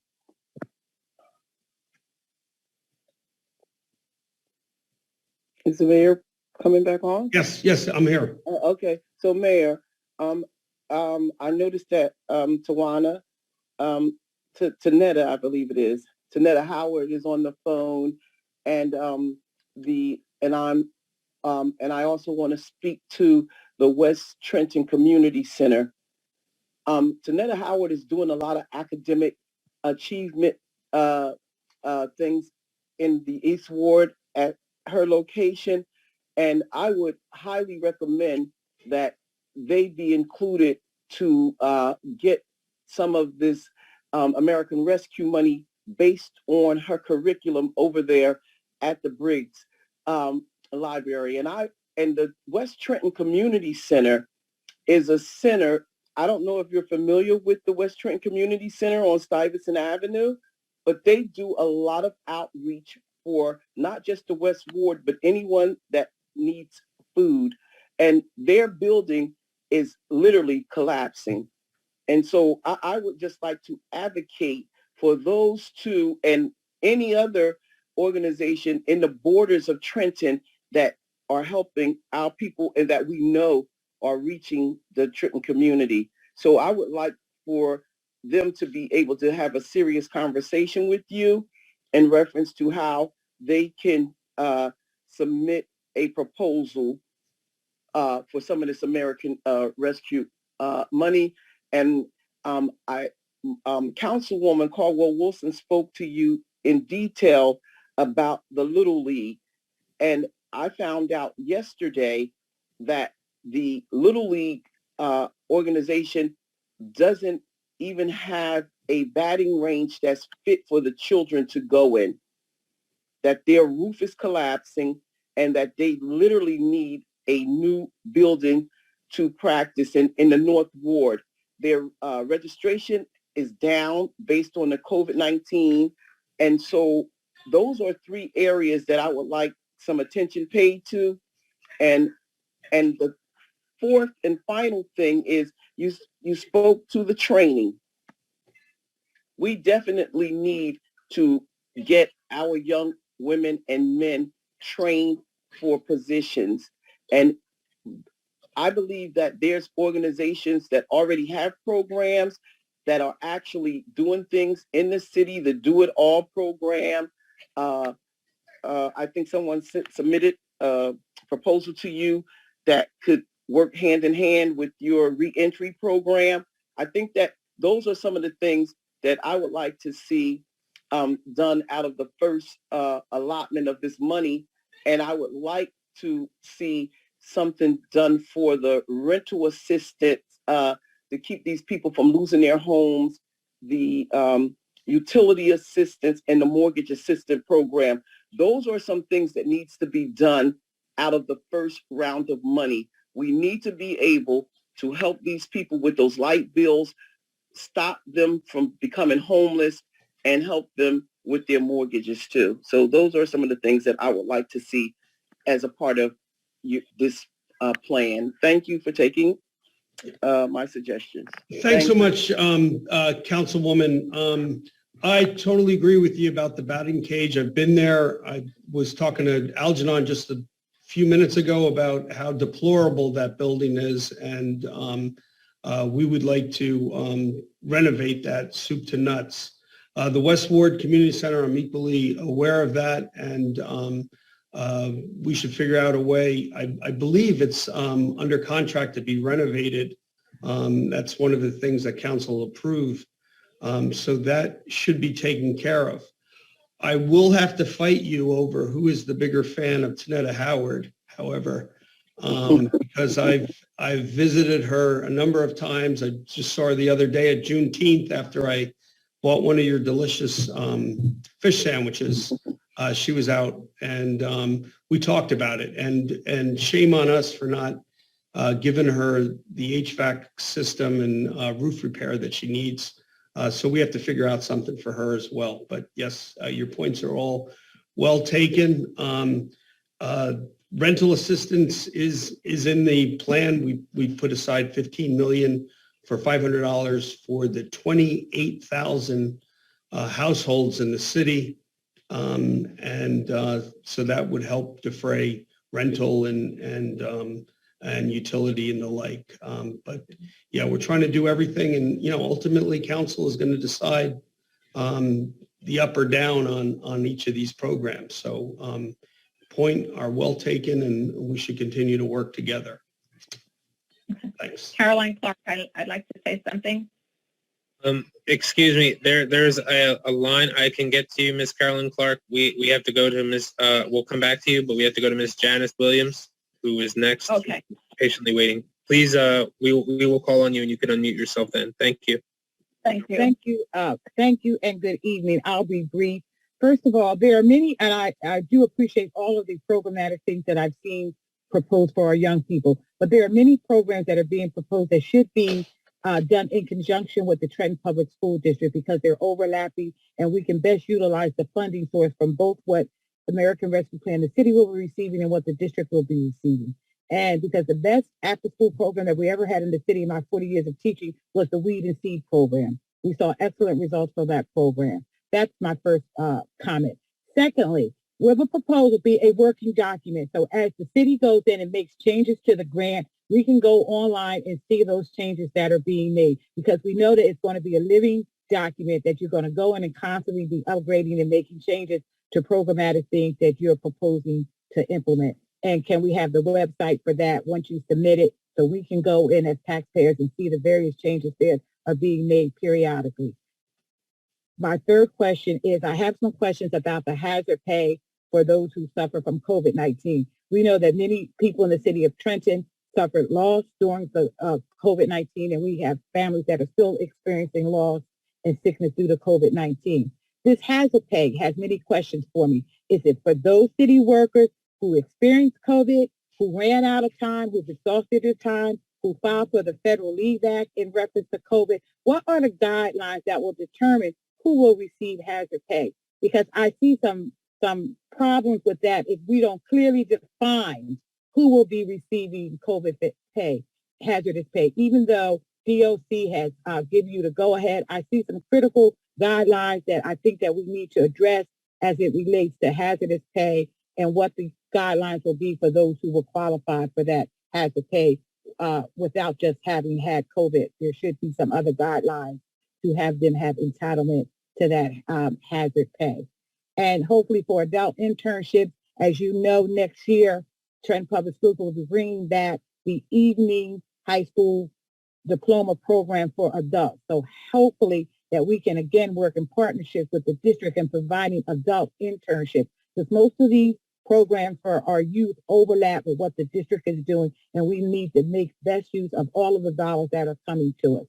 is the mayor coming back on? Yes, I'm here. Okay. So, Mayor, I noticed that Tawana, Tanetta, I believe it is, Tanetta Howard is on the phone, and I also want to speak to the West Trenton Community Center. Tanetta Howard is doing a lot of academic achievement things in the East Ward at her location. And I would highly recommend that they be included to get some of this American Rescue money based on her curriculum over there at the Briggs Library. And the West Trenton Community Center is a center. I don't know if you're familiar with the West Trenton Community Center on Stuyvesant Avenue, but they do a lot of outreach for not just the West Ward, but anyone that needs food. And their building is literally collapsing. And so I would just like to advocate for those two and any other organization in the borders of Trenton that are helping our people and that we know are reaching the Trenton community. So I would like for them to be able to have a serious conversation with you in reference to how they can submit a proposal for some of this American Rescue money. And Councilwoman Caldwell Wilson spoke to you in detail about the Little League. And I found out yesterday that the Little League organization doesn't even have a batting range that's fit for the children to go in, that their roof is collapsing and that they literally need a new building to practice in the North Ward. Their registration is down based on the COVID-19. And so those are three areas that I would like some attention paid to. And the fourth and final thing is you spoke to the training. We definitely need to get our young women and men trained for positions. And I believe that there's organizations that already have programs that are actually doing things in the city, the Do It All program. I think someone submitted a proposal to you that could work hand in hand with your reentry program. I think that those are some of the things that I would like to see done out of the first allotment of this money. And I would like to see something done for the rental assistance to keep these people from losing their homes, the utility assistance, and the mortgage assistance program. Those are some things that needs to be done out of the first round of money. We need to be able to help these people with those light bills, stop them from becoming homeless, and help them with their mortgages too. So those are some of the things that I would like to see as a part of this plan. Thank you for taking my suggestions. Thanks so much, Councilwoman. I totally agree with you about the batting cage. I've been there. I was talking to Algernon just a few minutes ago about how deplorable that building is, and we would like to renovate that soup to nuts. The West Ward Community Center, I'm equally aware of that, and we should figure out a way. I believe it's under contract to be renovated. That's one of the things that council approved. So that should be taken care of. I will have to fight you over who is the bigger fan of Tanetta Howard, however, because I've visited her a number of times. I just saw her the other day at Juneteenth after I bought one of your delicious fish sandwiches. She was out, and we talked about it. And shame on us for not giving her the HVAC system and roof repair that she needs. So we have to figure out something for her as well. But yes, your points are all well taken. Rental assistance is in the plan. We put aside $15 million for $500 for the 28,000 households in the city. So that would help defray rental and utility and the like. But yeah, we're trying to do everything, and ultimately council is going to decide the up or down on each of these programs. So point are well taken, and we should continue to work together. Thanks. Caroline Clark, I'd like to say something. Excuse me, there's a line I can get to you, Miss Carolyn Clark. We have to go to Miss, we'll come back to you, but we have to go to Miss Janice Williams, who is next. Okay. Patiently waiting. Please, we will call on you and you can unmute yourself then. Thank you. Thank you. Thank you, and good evening. I'll be brief. First of all, there are many, and I do appreciate all of the programmatic things that I've seen proposed for our young people, but there are many programs that are being proposed that should be done in conjunction with the Trenton Public School District because they're overlapping, and we can best utilize the funding source from both what American Rescue Plan the city will be receiving and what the district will be receiving. And because the best after-school program that we ever had in the city in my 40 years of teaching was the Weed and Seed program. We saw excellent results for that program. That's my first comment. Secondly, will the proposal be a working document? So as the city goes in and makes changes to the grant, we can go online and see those changes that are being made because we know that it's going to be a living document that you're going to go in and constantly be upgrading and making changes to programmatic things that you're proposing to implement. And can we have the website for that once you submit it so we can go in as taxpayers and see the various changes that are being made periodically? My third question is I have some questions about the hazard pay for those who suffer from COVID-19. We know that many people in the city of Trenton suffered loss during the COVID-19, and we have families that are still experiencing loss and sickness due to COVID-19. This hazard pay has many questions for me. Is it for those city workers who experienced COVID, who ran out of time, who've exhausted their time, who filed for the Federal Leave Act in reference to COVID? What are the guidelines that will determine who will receive hazard pay? Because I see some problems with that if we don't clearly define who will be receiving COVID pay, hazardous pay. Even though DOC has given you the go-ahead, I see some critical guidelines that I think that we need to address as it relates to hazardous pay and what the guidelines will be for those who will qualify for that hazard pay without just having had COVID. There should be some other guidelines to have them have entitlement to that hazard pay. And hopefully for adult internships, as you know, next year, Trenton Public Schools will be bringing back the evening high school diploma program for adults. So hopefully that we can again work in partnership with the district in providing adult internships, because most of these programs for our youth overlap with what the district is doing, and we need to make best use of all of the dollars that are coming to us.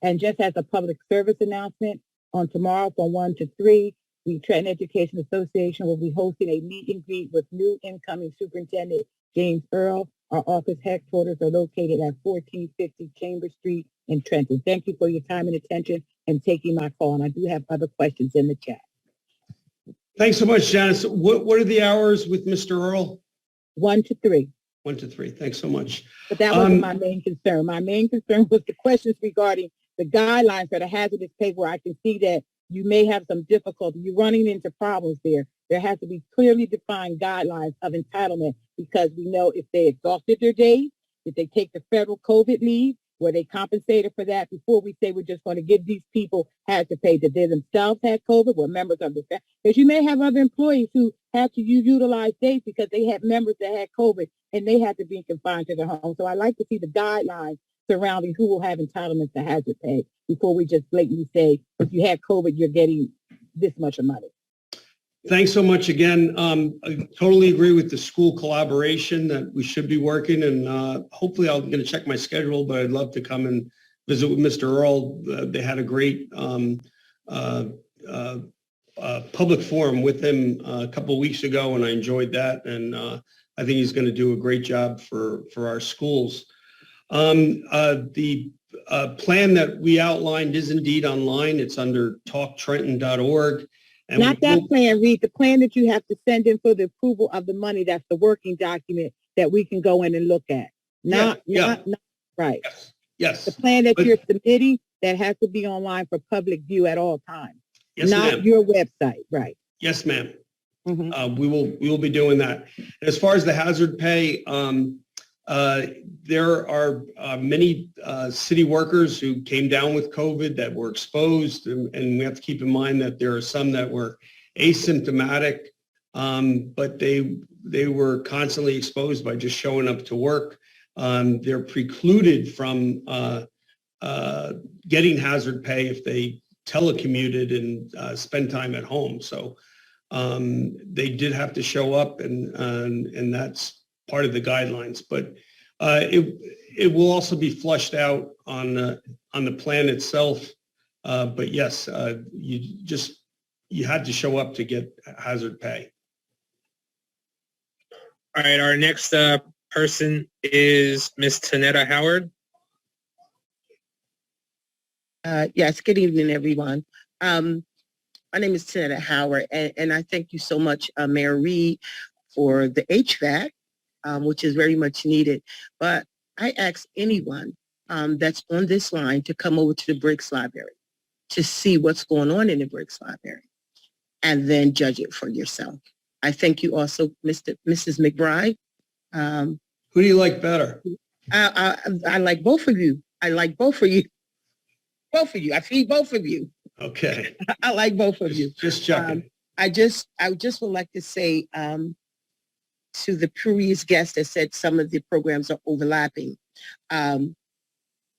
And just as a public service announcement, on tomorrow from 1 to 3, the Trenton Education Association will be hosting a meet and greet with new incoming Superintendent James Earl. Our office headquarters are located at 1450 Chambers Street in Trenton. Thank you for your time and attention and taking my call. And I do have other questions in the chat. Thanks so much, Janice. What are the hours with Mr. Earl? 1 to 3. 1 to 3. Thanks so much. But that wasn't my main concern. My main concern was the questions regarding the guidelines for the hazardous pay, where I can see that you may have some difficulty. You're running into problems there. There has to be clearly defined guidelines of entitlement, because we know if they exhausted their days, if they take the federal COVID leave, were they compensated for that before we say we're just going to give these people hazard pay, that they themselves had COVID, were members of the family. Because you may have other employees who had to utilize days because they had members that had COVID and they had to be confined to their home. So I like to see the guidelines surrounding who will have entitlement to hazard pay before we just blatantly say, if you had COVID, you're getting this much of money. Thanks so much again. I totally agree with the school collaboration that we should be working, and hopefully I'm going to check my schedule, but I'd love to come and visit with Mr. Earl. They had a great public forum with him a couple of weeks ago, and I enjoyed that, and I think he's going to do a great job for our schools. The plan that we outlined is indeed online. It's under talktrenton.org. And not that plan, Reed, the plan that you have to send in for the approval of the money. That's the working document that we can go in and look at. Not right. Yes. The plan that you're submitting, that has to be online for public view at all times. Yes, not your website, right? Yes, ma'am. Mm-hmm. We will be doing that. As far as the hazard pay, there are many city workers who came down with COVID that were exposed, and we have to keep in mind that there are some that were asymptomatic, but they were constantly exposed by just showing up to work. They're precluded from getting hazard pay if they telecommuted and spend time at home. So they did have to show up, and that's part of the guidelines. But it will also be flushed out on the plan itself. But yes, you had to show up to get hazard pay. All right, our next person is Miss Tanetta Howard. Yes, good evening, everyone. My name is Tanetta Howard, and I thank you so much, Mayor Reed, for the HVAC, which is very much needed. But I ask anyone that's on this line to come over to the Briggs Library to see what's going on in the Briggs Library and then judge it for yourself. I thank you also, Mrs. McBride. Who do you like better? I like both of you. I like both of you. Both of you. I feed both of you. Okay. I like both of you. Just checking. I just would like to say to the previous guest that said some of the programs are overlapping.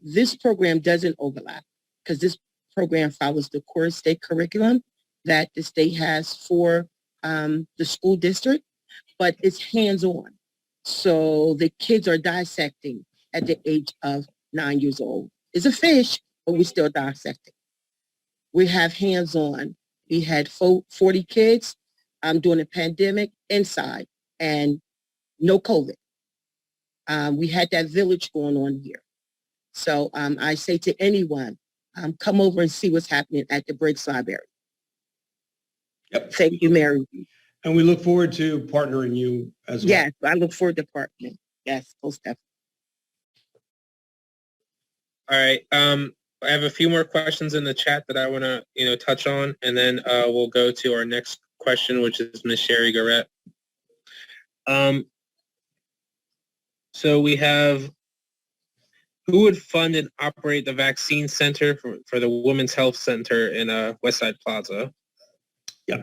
This program doesn't overlap because this program follows the core state curriculum that the state has for the school district, but it's hands-on. So the kids are dissecting at the age of 9 years old. It's a fish, but we're still dissecting. We have hands-on. We had 40 kids during the pandemic inside and no COVID. We had that village going on here. So I say to anyone, come over and see what's happening at the Briggs Library. Yep. Thank you, Mary. And we look forward to partnering you as well. Yes, I look forward to partnering. Yes, most definitely. All right. I have a few more questions in the chat that I want to, touch on, and then we'll go to our next question, which is Ms. Sherry Garrett. So we have, who would fund and operate the vaccine center for the Women's Health Center in Westside Plaza? Yeah.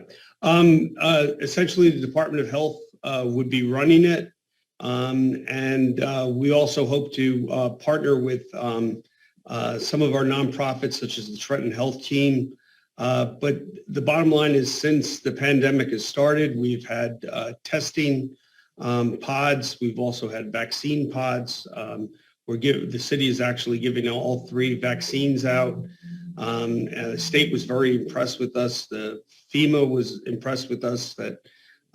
Essentially, the Department of Health would be running it. And we also hope to partner with some of our nonprofits, such as the Trenton Health Team. But the bottom line is, since the pandemic has started, we've had testing pods. We've also had vaccine pods. The city is actually giving all 3 vaccines out. And the state was very impressed with us. The FEMA was impressed with us that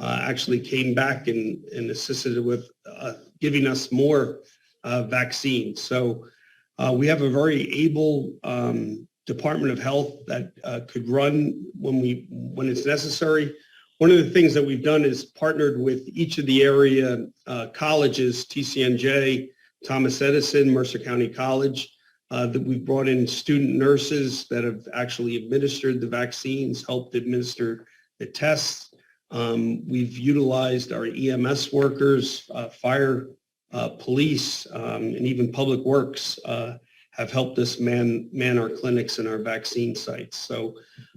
actually came back and assisted with giving us more vaccines. So we have a very able Department of Health that could run when it's necessary. One of the things that we've done is partnered with each of the area colleges, TCNJ, Thomas Edison, Mercer County College, that we've brought in student nurses that have actually administered the vaccines, helped administer the tests. We've utilized our EMS workers, fire, police, and even public works have helped us man our clinics and our vaccine sites. So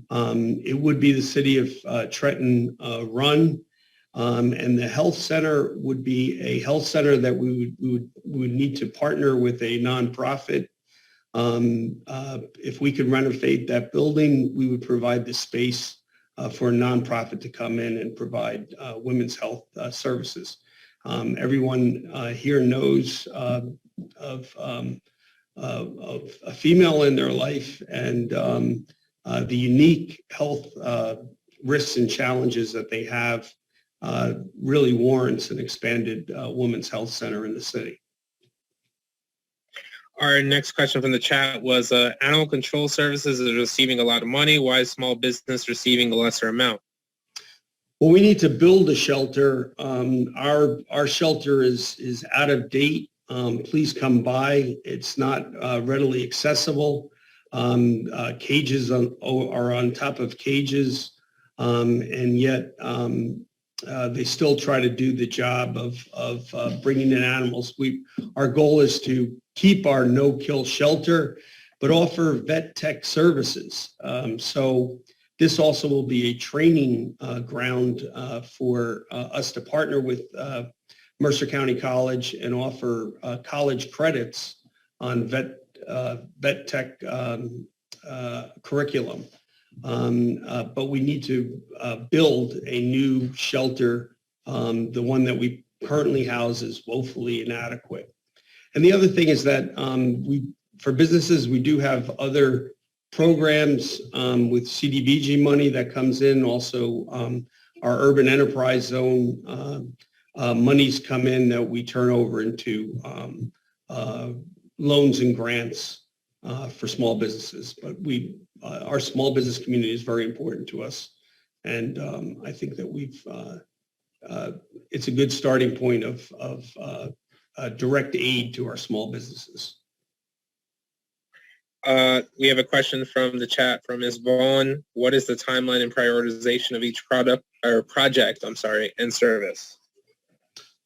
it would be the city of Trenton run, and the health center would be a health center that we would need to partner with a nonprofit. If we could renovate that building, we would provide the space for a nonprofit to come in and provide women's health services. Everyone here knows of a female in their life, and the unique health risks and challenges that they have really warrants an expanded women's health center in the city. Our next question from the chat was, Animal Control Services is receiving a lot of money. Why is small business receiving a lesser amount? Well, we need to build a shelter. Our shelter is out of date. Please come by. It's not readily accessible. Cages are on top of cages, and yet they still try to do the job of bringing in animals. Our goal is to keep our no-kill shelter, but offer vet tech services. So this also will be a training ground for us to partner with Mercer County College and offer college credits on vet vet tech curriculum. But we need to build a new shelter. The one that we currently house is woefully inadequate. And the other thing is that for businesses, we do have other programs with CDBG money that comes in. Also, our urban enterprise zone monies come in that we turn over into loans and grants for small businesses. But our small business community is very important to us. And I think that it's a good starting point of direct aid to our small businesses. We have a question from the chat from Ms. Vaughn. What is the timeline and prioritization of each project, and service?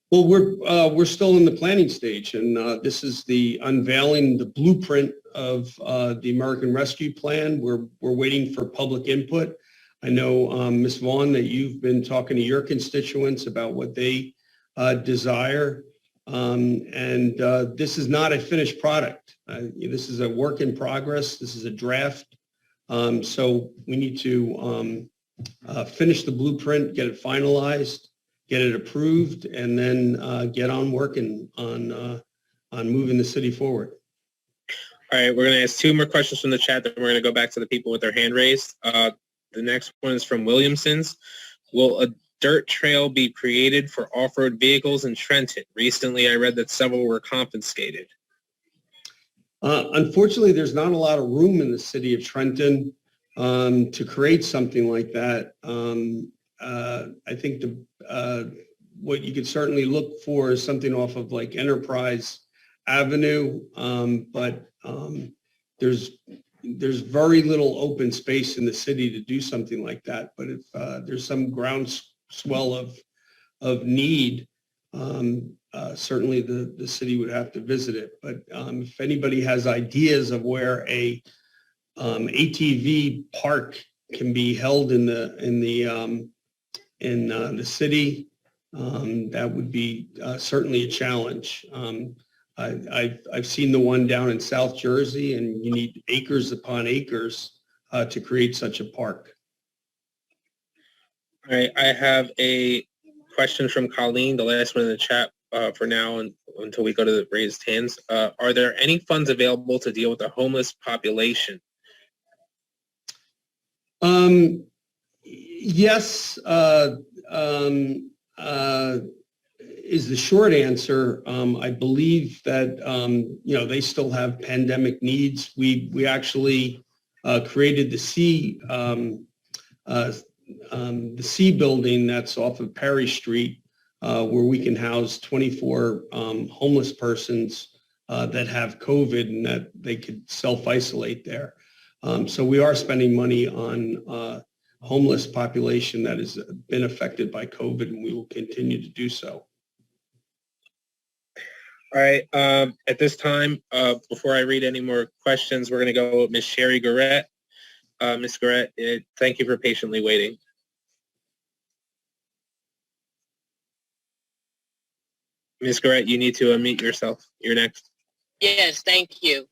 Well, we're still in the planning stage, and this is the unveiling the blueprint of the American Rescue Plan. We're waiting for public input. I know, Ms. Vaughn, that you've been talking to your constituents about what they desire. And this is not a finished product. This is a work in progress. This is a draft. So we need to finish the blueprint, get it finalized, get it approved, and then get on working on moving the city forward. All right, we're going to ask two more questions from the chat, then we're going to go back to the people with their hand raised. The next one is from Williamson's. Will a dirt trail be created for off-road vehicles in Trenton? Recently, I read that several were confiscated. Unfortunately, there's not a lot of room in the city of Trenton to create something like that. I think what you could certainly look for is something off of like Enterprise Avenue, but there's very little open space in the city to do something like that. But if there's some groundswell of need, certainly the city would have to visit it. But if anybody has ideas of where a ATV park can be held in the city, that would be certainly a challenge. I've seen the one down in South Jersey, and you need acres upon acres to create such a park. All right, I have a question from Colleen, the last one in the chat for now until we go to the raised hands. Are there any funds available to deal with the homeless population? Yes, is the short answer. I believe that they still have pandemic needs. We actually created the C building that's off of Perry Street, where we can house 24 homeless persons that have COVID and that they could self-isolate there. So we are spending money on homeless population that has been affected by COVID, and we will continue to do so. All right, at this time, before I read any more questions, we're going to go with Ms. Sherry Garrett. Ms. Garrett, thank you for patiently waiting. Ms. Garrett, you need to unmute yourself. You're next. Yes, thank you.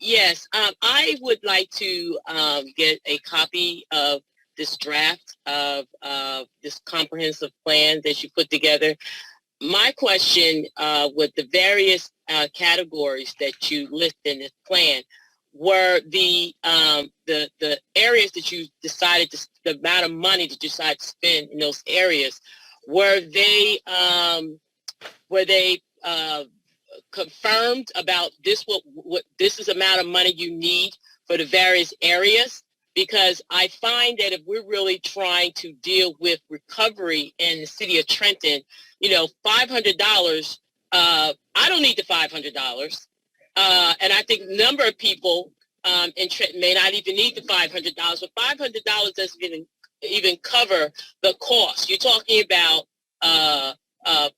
Yes, I would like to get a copy of this draft of this comprehensive plan that you put together. My question with the various categories that you list in this plan were the areas that you decided to, the amount of money that you decided to spend in those areas, were they confirmed about this, what this is the amount of money you need for the various areas? Because I find that if we're really trying to deal with recovery in the city of Trenton, $500, I don't need the $500. And I think a number of people in Trenton may not even need the $500, but $500 doesn't even cover the cost. You're talking about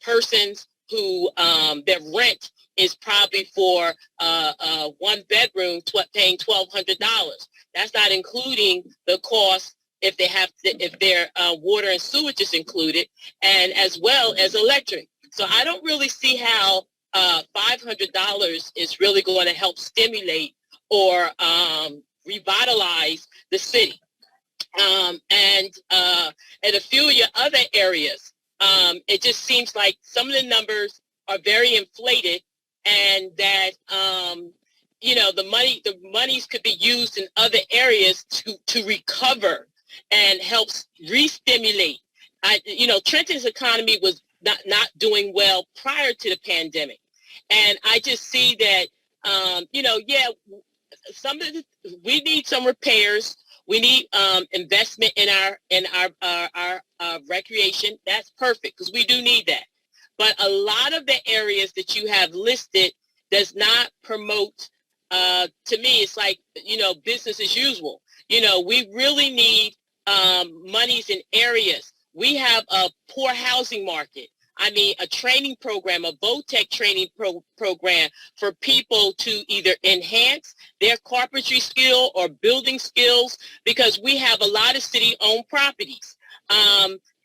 persons who their rent is probably for one bedroom paying $1,200. That's not including the cost if their water and sewage is included, and as well as electric. So I don't really see how $500 is really going to help stimulate or revitalize the city. And a few of your other areas, it just seems like some of the numbers are very inflated, and that the monies could be used in other areas to recover and helps re-stimulate. Trenton's economy was not doing well prior to the pandemic, and I just see that we need some repairs. We need investment in our recreation. That's perfect, because we do need that. But a lot of the areas that you have listed does not promote. To me, it's like business as usual. We really need monies in areas. We have a poor housing market. I mean, a training program, a VOTEC training program for people to either enhance their carpentry skill or building skills, because we have a lot of city-owned properties.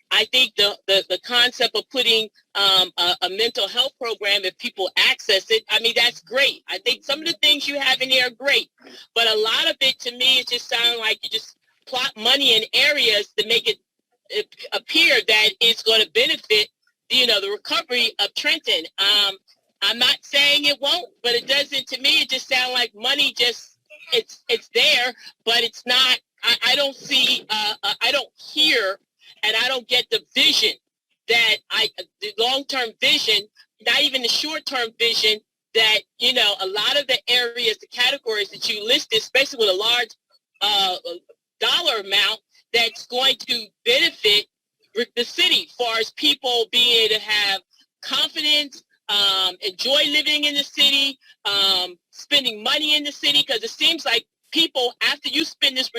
I think the concept of putting a mental health program, if people access it, I mean, that's great. I think some of the things you have in there are great, but a lot of it, to me, it just sounds like you just plot money in areas to make it appear that it's going to benefit the recovery of Trenton. I'm not saying it won't, but it doesn't. To me, it just sounds like money it's there, but it's not. I don't see. I don't hear, and I don't get the vision the long-term vision, not even the short-term vision that a lot of the areas, the categories that you listed, especially with a large dollar amount, that's going to benefit the city, as far as people being able to have confidence, enjoy living in the city, spending money in the city, because it seems like people, after you spend this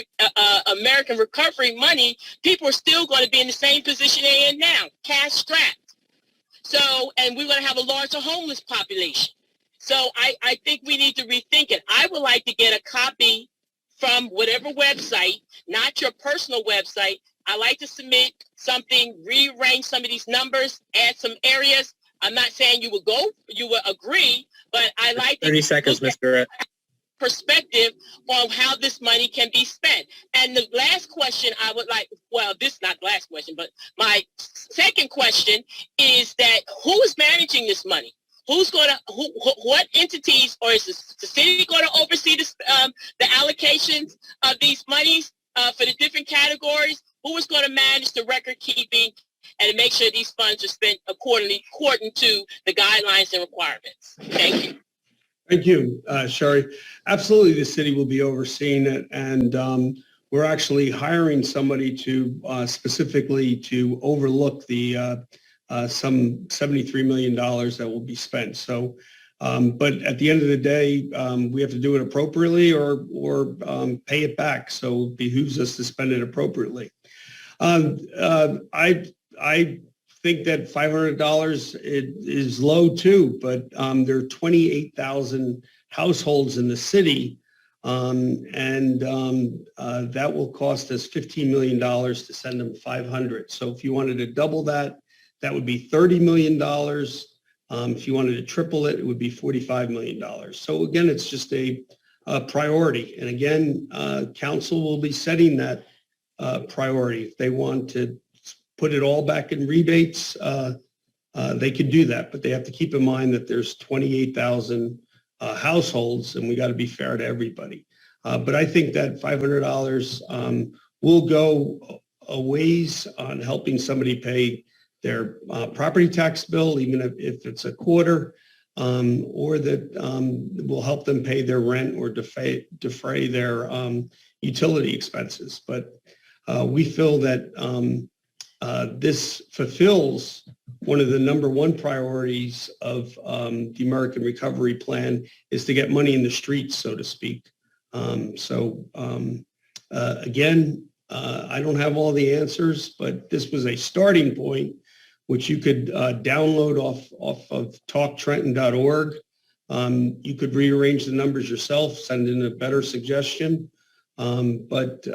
American recovery money, people are still going to be in the same position they're in now, cash strapped. So, and we're going to have a larger homeless population. So I think we need to rethink it. I would like to get a copy from whatever website, not your personal website. I like to submit something, rearrange some of these numbers, add some areas. I'm not saying you will agree, but I like 30 seconds, Mr. Perspective on how this money can be spent. And the last question I would like, well, this is not the last question, but my second question is that who is managing this money? Who's going to, what entities, or is the city going to oversee this, the allocations of these monies for the different categories? Who is going to manage the record keeping and make sure these funds are spent according to the guidelines and requirements? Thank you. Thank you, Sherry. Absolutely, the city will be overseeing it, and we're actually hiring somebody to specifically to overlook the some $73 million that will be spent. So, but at the end of the day, we have to do it appropriately or pay it back. So it behooves us to spend it appropriately. I think that $500 is low too, but there are 28,000 households in the city, and that will cost us $15 million to send them 500. So if you wanted to double that, that would be $30 million. If you wanted to triple it, it would be $45 million. So again, it's just a priority. And again, council will be setting that priority. If they want to put it all back in rebates, they could do that, but they have to keep in mind that there's 28,000 households, and we got to be fair to everybody. But I think that $500 will go a ways on helping somebody pay their property tax bill, even if it's a quarter, or that will help them pay their rent or defray their utility expenses. But we feel that this fulfills one of the number one priorities of the American Recovery Plan, is to get money in the streets, so to speak. Again, I don't have all the answers, but this was a starting point, which you could download off of talktrenton.org. You could rearrange the numbers yourself, send in a better suggestion. But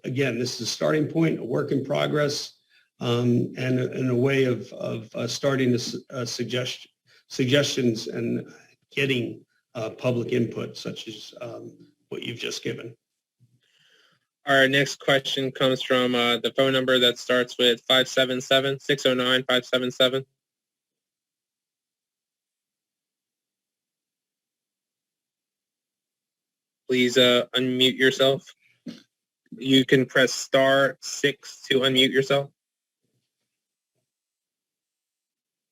again, this is a starting point, a work in progress, and a way of starting a suggestions and getting public input such as what you've just given. Our next question comes from the phone number that starts with 577, 609, 577. Please unmute yourself. You can press *6 to unmute yourself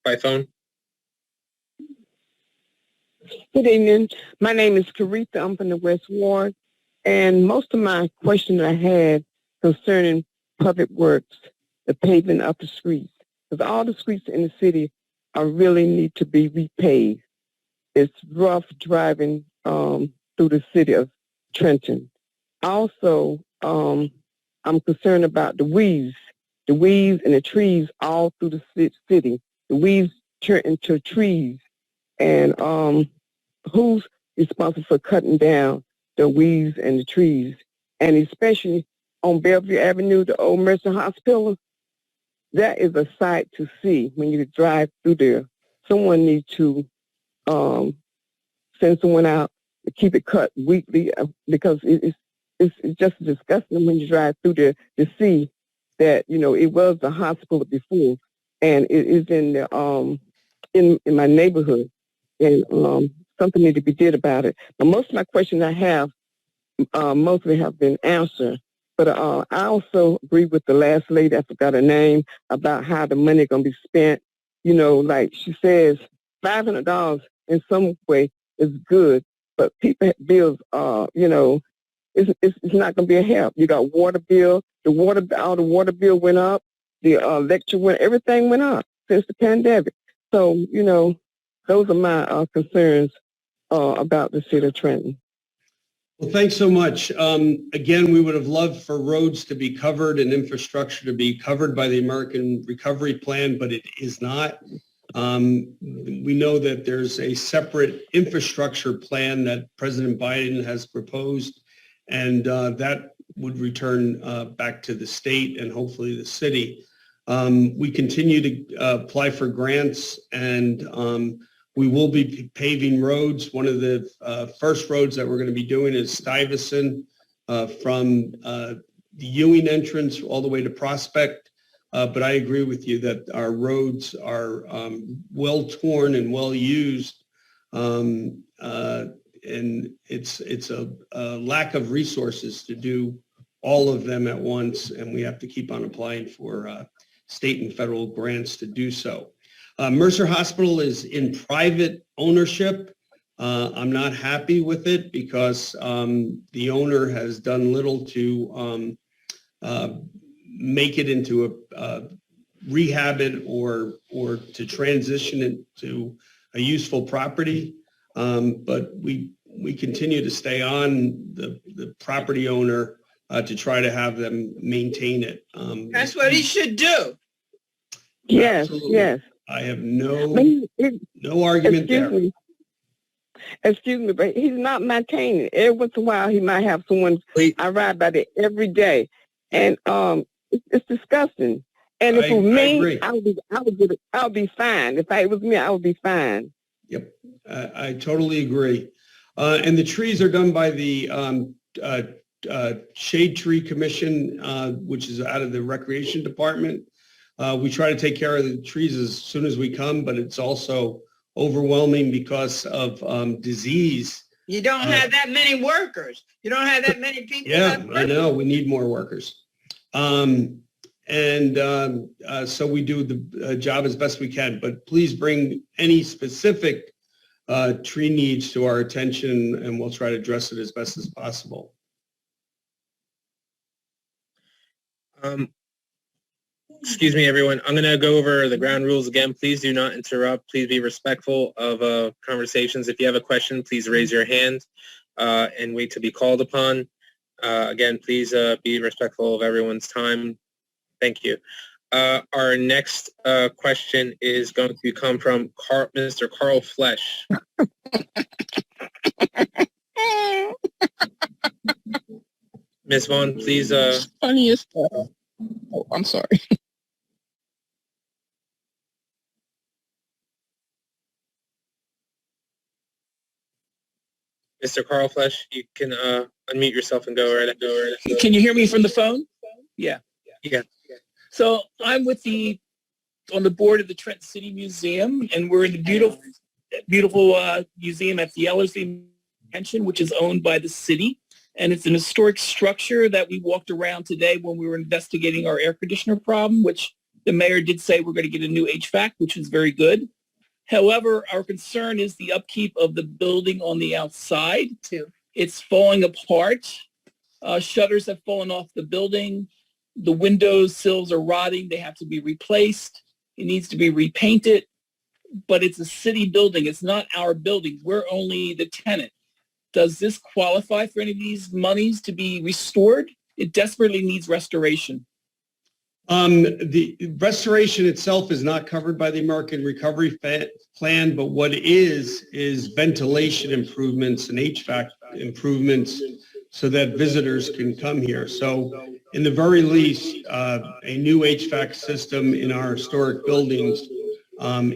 by phone. Good evening. My name is Caritha. I'm from the West Ward. And most of my questions I had concerning public works, the paving of the streets, because all the streets in the city are really need to be repaved. It's rough driving through the city of Trenton. Also, I'm concerned about the weeds and the trees all through the city. The weeds turn into trees. And who's responsible for cutting down the weeds and the trees? And especially on Bellevue Avenue, the old Mercy Hospital, that is a sight to see when you drive through there. Someone needs to send someone out to keep it cut weekly because it's just disgusting when you drive through there to see that, you know, it was a hospital before and it is in the, in my neighborhood. And something need to be did about it. But most of my questions I have mostly have been answered. But I also agree with the last lady, I forgot her name, about how the money going to be spent. You know, like she says, $500 in some way is good, but people bills, you know, it's not going to be a help. You got water bill, all the water bill went up, the electric went, everything went up since the pandemic. So, you know, those are my concerns about the city of Trenton. Well, thanks so much. Again, we would have loved for roads to be covered and infrastructure to be covered by the American Recovery Plan, but it is not. We know that there's a separate infrastructure plan that President Biden has proposed, and that would return back to the state and hopefully the city. We continue to apply for grants, and we will be paving roads. One of the first roads that we're going to be doing is Stuyvesant from the Ewing entrance all the way to Prospect. But I agree with you that our roads are well torn and well used. And it's a lack of resources to do all of them at once. And we have to keep on applying for state and federal grants to do so. Mercer Hospital is in private ownership. I'm not happy with it because the owner has done little to make it into rehab it or to transition it to a useful property. But we continue to stay on the property owner to try to have them maintain it. That's what he should do. Yes, absolutely. yes. I have no argument there. Excuse me, but he's not maintaining it. Every once in a while, he might have someone. I ride by there every day, and it's disgusting. And if it was me, I would be fine. If it was me, I would be fine. Yep, I totally agree. And the trees are done by the Shade Tree Commission, which is out of the Recreation Department. We try to take care of the trees as soon as we come, but it's also overwhelming because of disease. You don't have that many workers. You don't have that many people. Yeah, I know. We need more workers. So we do the job as best we can, but please bring any specific tree needs to our attention and we'll try to address it as best as possible. Excuse me, everyone. I'm going to go over the ground rules again. Please do not interrupt. Please be respectful of conversations. If you have a question, please raise your hand and wait to be called upon. Again, please be respectful of everyone's time. Thank you. Our next question is going to come from Mr. Carl Flesch. Ms. Vaughn, please. Funniest. Oh, I'm sorry. Mr. Carl Flesh, you can unmute yourself and go right ahead. Can you hear me from the phone? Yeah. Yeah. So I'm on the board of the Trenton City Museum, and we're in the beautiful museum at the Ellerslie Mansion, which is owned by the city. And it's an historic structure that we walked around today when we were investigating our air conditioner problem, which the mayor did say we're going to get a new HVAC, which is very good. However, our concern is the upkeep of the building on the outside. It's falling apart. Shutters have fallen off the building. The window sills are rotting. They have to be replaced. It needs to be repainted. But it's a city building. It's not our building. We're only the tenant. Does this qualify for any of these monies to be restored? It desperately needs restoration. The restoration itself is not covered by the American Recovery Plan, but what is ventilation improvements and HVAC improvements so that visitors can come here. So in the very least, a new HVAC system in our historic buildings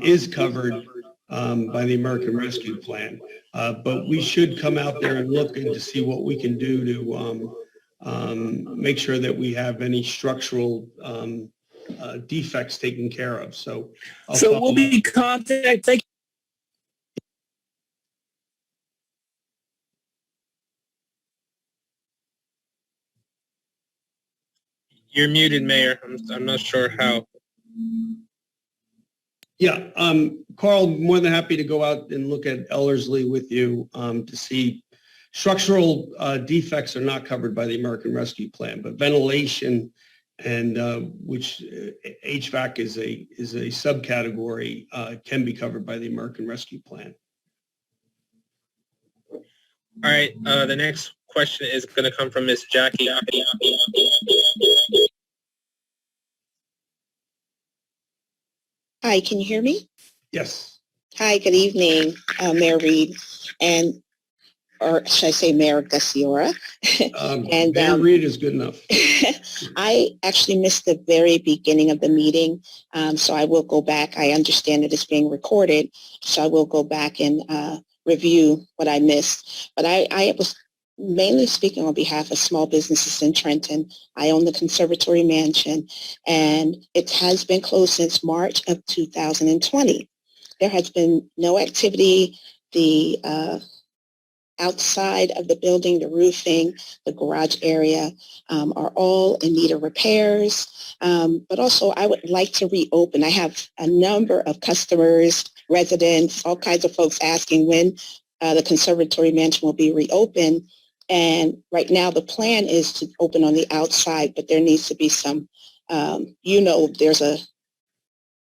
is covered by the American Rescue Plan. But we should come out there and look to see what we can do to make sure that we have any structural defects taken care of. So we'll be in contact. Thank you. You're muted, Mayor. I'm not sure how. Yeah, Carl, more than happy to go out and look at Ellerslie with you to see structural defects are not covered by the American Rescue Plan, but ventilation and which HVAC is a subcategory can be covered by the American Rescue Plan. All right, the next question is going to come from Ms. Jackie. Hi, can you hear me? Yes. Hi, good evening, Mayor Reed, or should I say Mayor Gassiora? Mayor Reed is good enough. I actually missed the very beginning of the meeting, so I will go back. I understand that it's being recorded, so I will go back and review what I missed. But I was mainly speaking on behalf of small businesses in Trenton. I own the Conservatory Mansion, and it has been closed since March of 2020. There has been no activity. The outside of the building, the roofing, the garage area are all in need of repairs. But also I would like to reopen. I have a number of customers, residents, all kinds of folks asking when the Conservatory Mansion will be reopened. And right now the plan is to open on the outside, but there needs to be some, there's a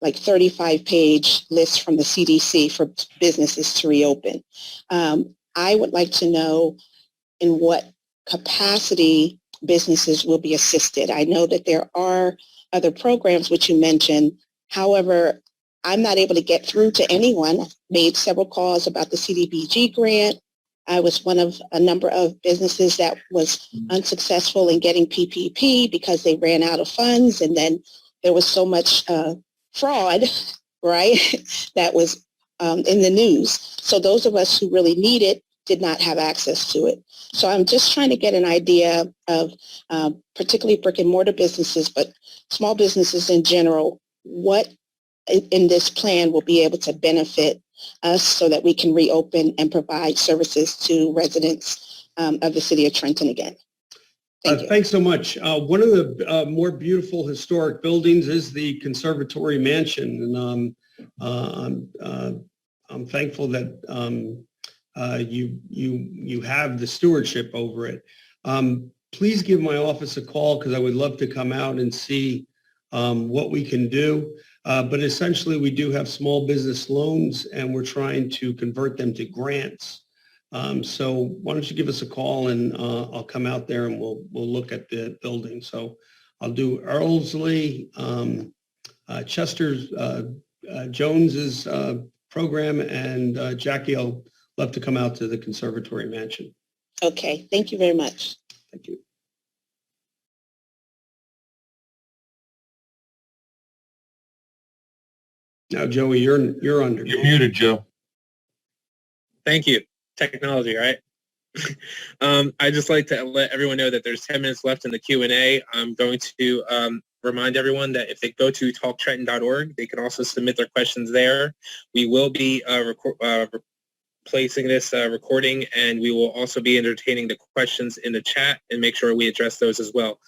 35-page list from the CDC for businesses to reopen. I would like to know in what capacity businesses will be assisted. I know that there are other programs which you mentioned. However, I'm not able to get through to anyone. I've made several calls about the CDBG grant. I was one of a number of businesses that was unsuccessful in getting PPP because they ran out of funds, and then there was so much fraud, right, that was in the news. So those of us who really need it did not have access to it. So I'm just trying to get an idea of particularly brick and mortar businesses, but small businesses in general, what in this plan will be able to benefit us so that we can reopen and provide services to residents of the city of Trenton again. Thanks so much. One of the more beautiful historic buildings is the Conservatory Mansion, and I'm thankful that you have the stewardship over it. Please give my office a call because I would love to come out and see what we can do. But essentially, we do have small business loans, and we're trying to convert them to grants. So why don't you give us a call, and I'll come out there and we'll look at the building. So I'll do Ellerslie, Chester Jones's program, and Jackie, I'll love to come out to the Conservatory Mansion. Okay, thank you very much. Thank you. Now, Joey, you're under. You're muted, Joe. Thank you. Technology, right? I'd just like to let everyone know that there's 10 minutes left in the Q&A. I'm going to remind everyone that if they go to talktrenton.org, they can also submit their questions there. We will be replacing this recording, and we will also be entertaining the questions in the chat and make sure we address those as well.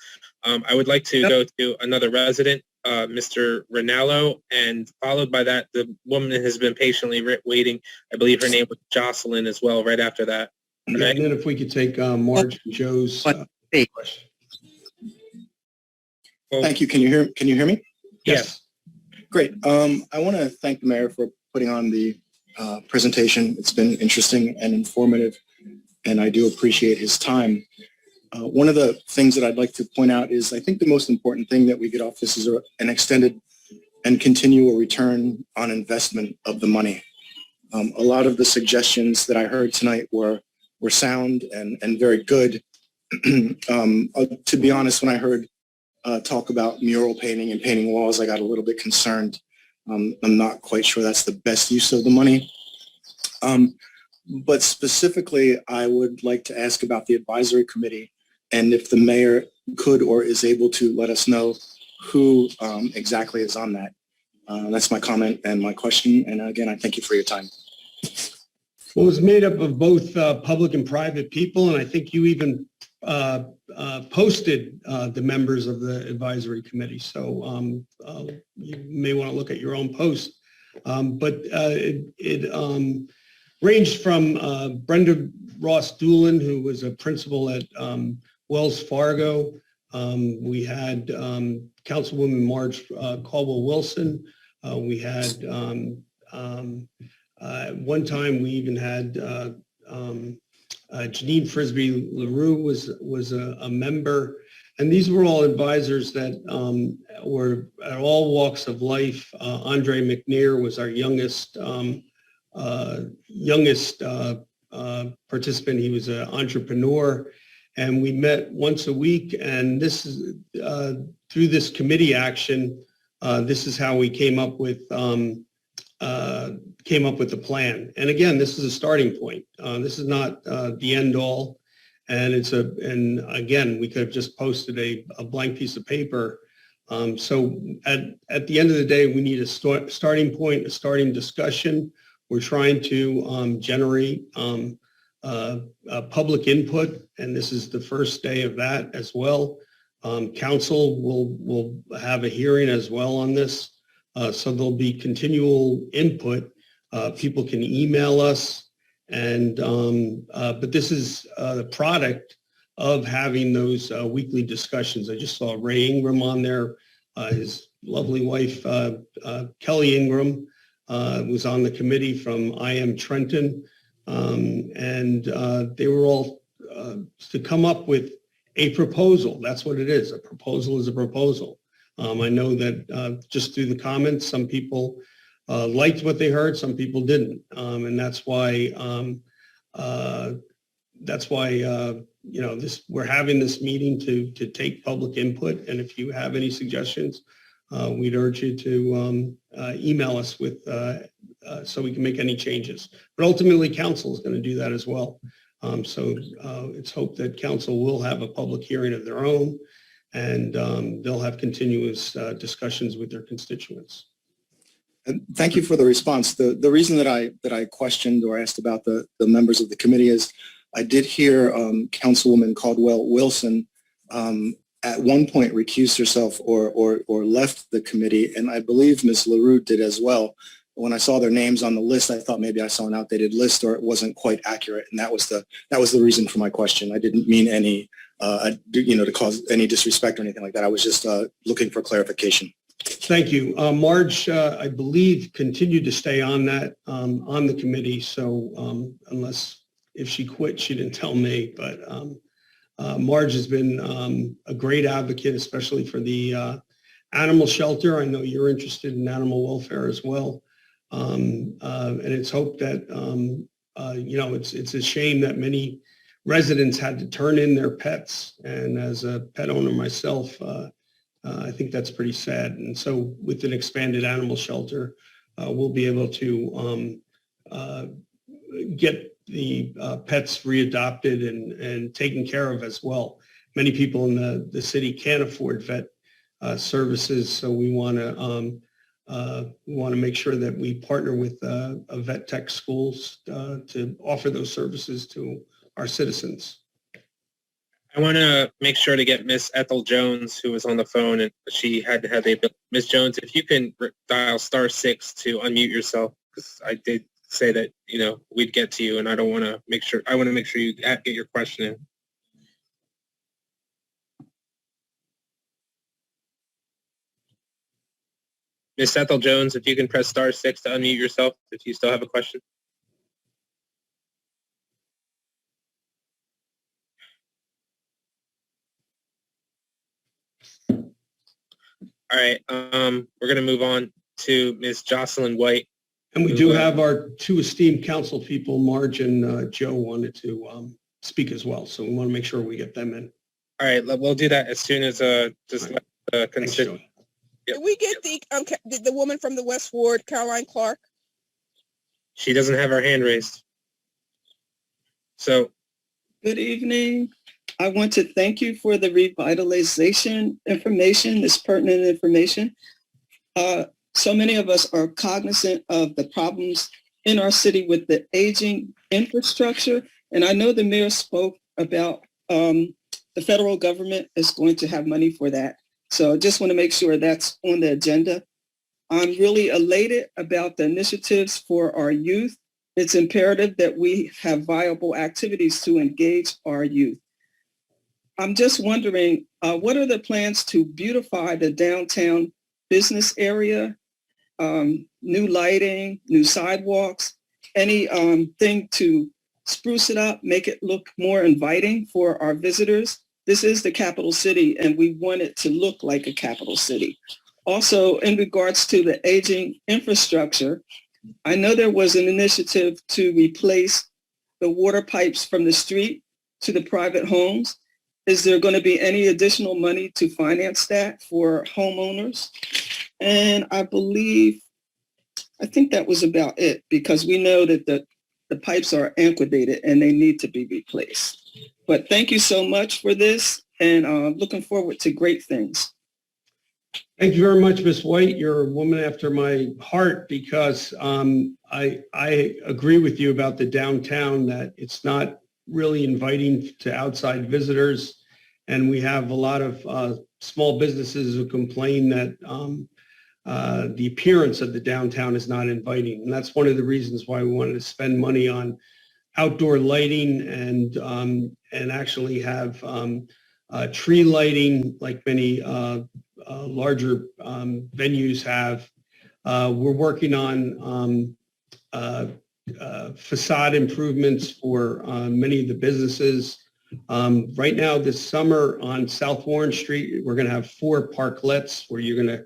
I would like to go to another resident, Mr. Rinaldo, and followed by that, the woman has been patiently waiting. I believe her name was Jocelyn as well, right after that. Okay. And then if we could take Marge and Joe's question. Thank you. Can you hear me? Yes. Great. I want to thank the mayor for putting on the presentation. It's been interesting and informative, and I do appreciate his time. One of the things that I'd like to point out is I think the most important thing that we get off this is an extended and continual return on investment of the money. A lot of the suggestions that I heard tonight were sound and very good. To be honest, when I heard talk about mural painting and painting walls, I got a little bit concerned. I'm not quite sure that's the best use of the money. But specifically, I would like to ask about the advisory committee and if the mayor could or is able to let us know who exactly is on that. That's my comment and my question. And again, I thank you for your time. Well, it was made up of both public and private people, and I think you even posted the members of the advisory committee. So you may want to look at your own post. But it ranged from Brenda Ross Doolin, who was a principal at Wells Fargo. We had Councilwoman Marge Caldwell Wilson. We had one time we even had Janine Frisbee LaRue was a member, and these were all advisors that were at all walks of life. Andre McNair was our youngest participant. He was an entrepreneur, and we met once a week. And this is through this committee action. This is how we came up with the plan. And again, this is a starting point. This is not the end all. And and again, we could have just posted a blank piece of paper. So at the end of the day, we need a starting point, a starting discussion. We're trying to generate public input, and this is the first day of that as well. Council will have a hearing as well on this. So there'll be continual input. People can email us, and but this is the product of having those weekly discussions. I just saw Ray Ingram on there. His lovely wife, Kelly Ingram, was on the committee from Trenton, and they were all to come up with a proposal. That's what it is. A proposal is a proposal. I know that just through the comments, some people liked what they heard, some people didn't, and that's why we're having this meeting to take public input. And if you have any suggestions, we'd urge you to email us with so we can make any changes. But ultimately, council is going to do that as well. So it's hoped that council will have a public hearing of their own, and they'll have continuous discussions with their constituents. And thank you for the response. The reason that I questioned or asked about the members of the committee is I did hear Councilwoman Caldwell Wilson at one point recused herself or left the committee, and I believe Ms. LaRue did as well. When I saw their names on the list, I thought maybe I saw an outdated list or it wasn't quite accurate, and that was the reason for my question. I didn't mean any to cause any disrespect or anything like that. I was just looking for clarification. Thank you. Marge, I believe, continued to stay on that, on the committee. So unless if she quit, she didn't tell me, but Marge has been a great advocate, especially for the animal shelter. I know you're interested in animal welfare as well. And it's hoped that, it's a shame that many residents had to turn in their pets. And as a pet owner myself, I think that's pretty sad. And so with an expanded animal shelter, we'll be able to get the pets readopted and taken care of as well. Many people in the city can't afford vet services, so we want to make sure that we partner with vet tech schools to offer those services to our citizens. I want to make sure to get Miss Ethel Jones, who was on the phone, and she had to have the ability. Miss Jones, if you can dial *6 to unmute yourself, because I did say that, we'd get to you, and I want to make sure you get your question in. Miss Ethel Jones, if you can press *6 to unmute yourself, if you still have a question. All right, we're going to move on to Ms. Jocelyn White. And we do have our two esteemed council people, Marge and Joe, wanted to speak as well. So we want to make sure we get them in. All right, we'll do that as soon as just let the constituent. Did we get the woman from the West Ward, Caroline Clark? She doesn't have her hand raised. So. Good evening. I want to thank you for the revitalization information, this pertinent information. So many of us are cognizant of the problems in our city with the aging infrastructure. And I know the mayor spoke about the federal government is going to have money for that. So I just want to make sure that's on the agenda. I'm really elated about the initiatives for our youth. It's imperative that we have viable activities to engage our youth. I'm just wondering, what are the plans to beautify the downtown business area? New lighting, new sidewalks, any thing to spruce it up, make it look more inviting for our visitors? This is the capital city, and we want it to look like a capital city. Also, in regards to the aging infrastructure, I know there was an initiative to replace the water pipes from the street to the private homes. Is there going to be any additional money to finance that for homeowners? And I think that was about it, because we know that the pipes are antiquated and they need to be replaced. But thank you so much for this, and looking forward to great things. Thank you very much, Ms. White. You're a woman after my heart, because I agree with you about the downtown, that it's not really inviting to outside visitors. And we have a lot of small businesses who complain that the appearance of the downtown is not inviting. And that's one of the reasons why we wanted to spend money on outdoor lighting and actually have tree lighting like many larger venues have. We're working on facade improvements for many of the businesses. Right now, this summer on South Warren Street, we're going to have 4 parklets where you're going to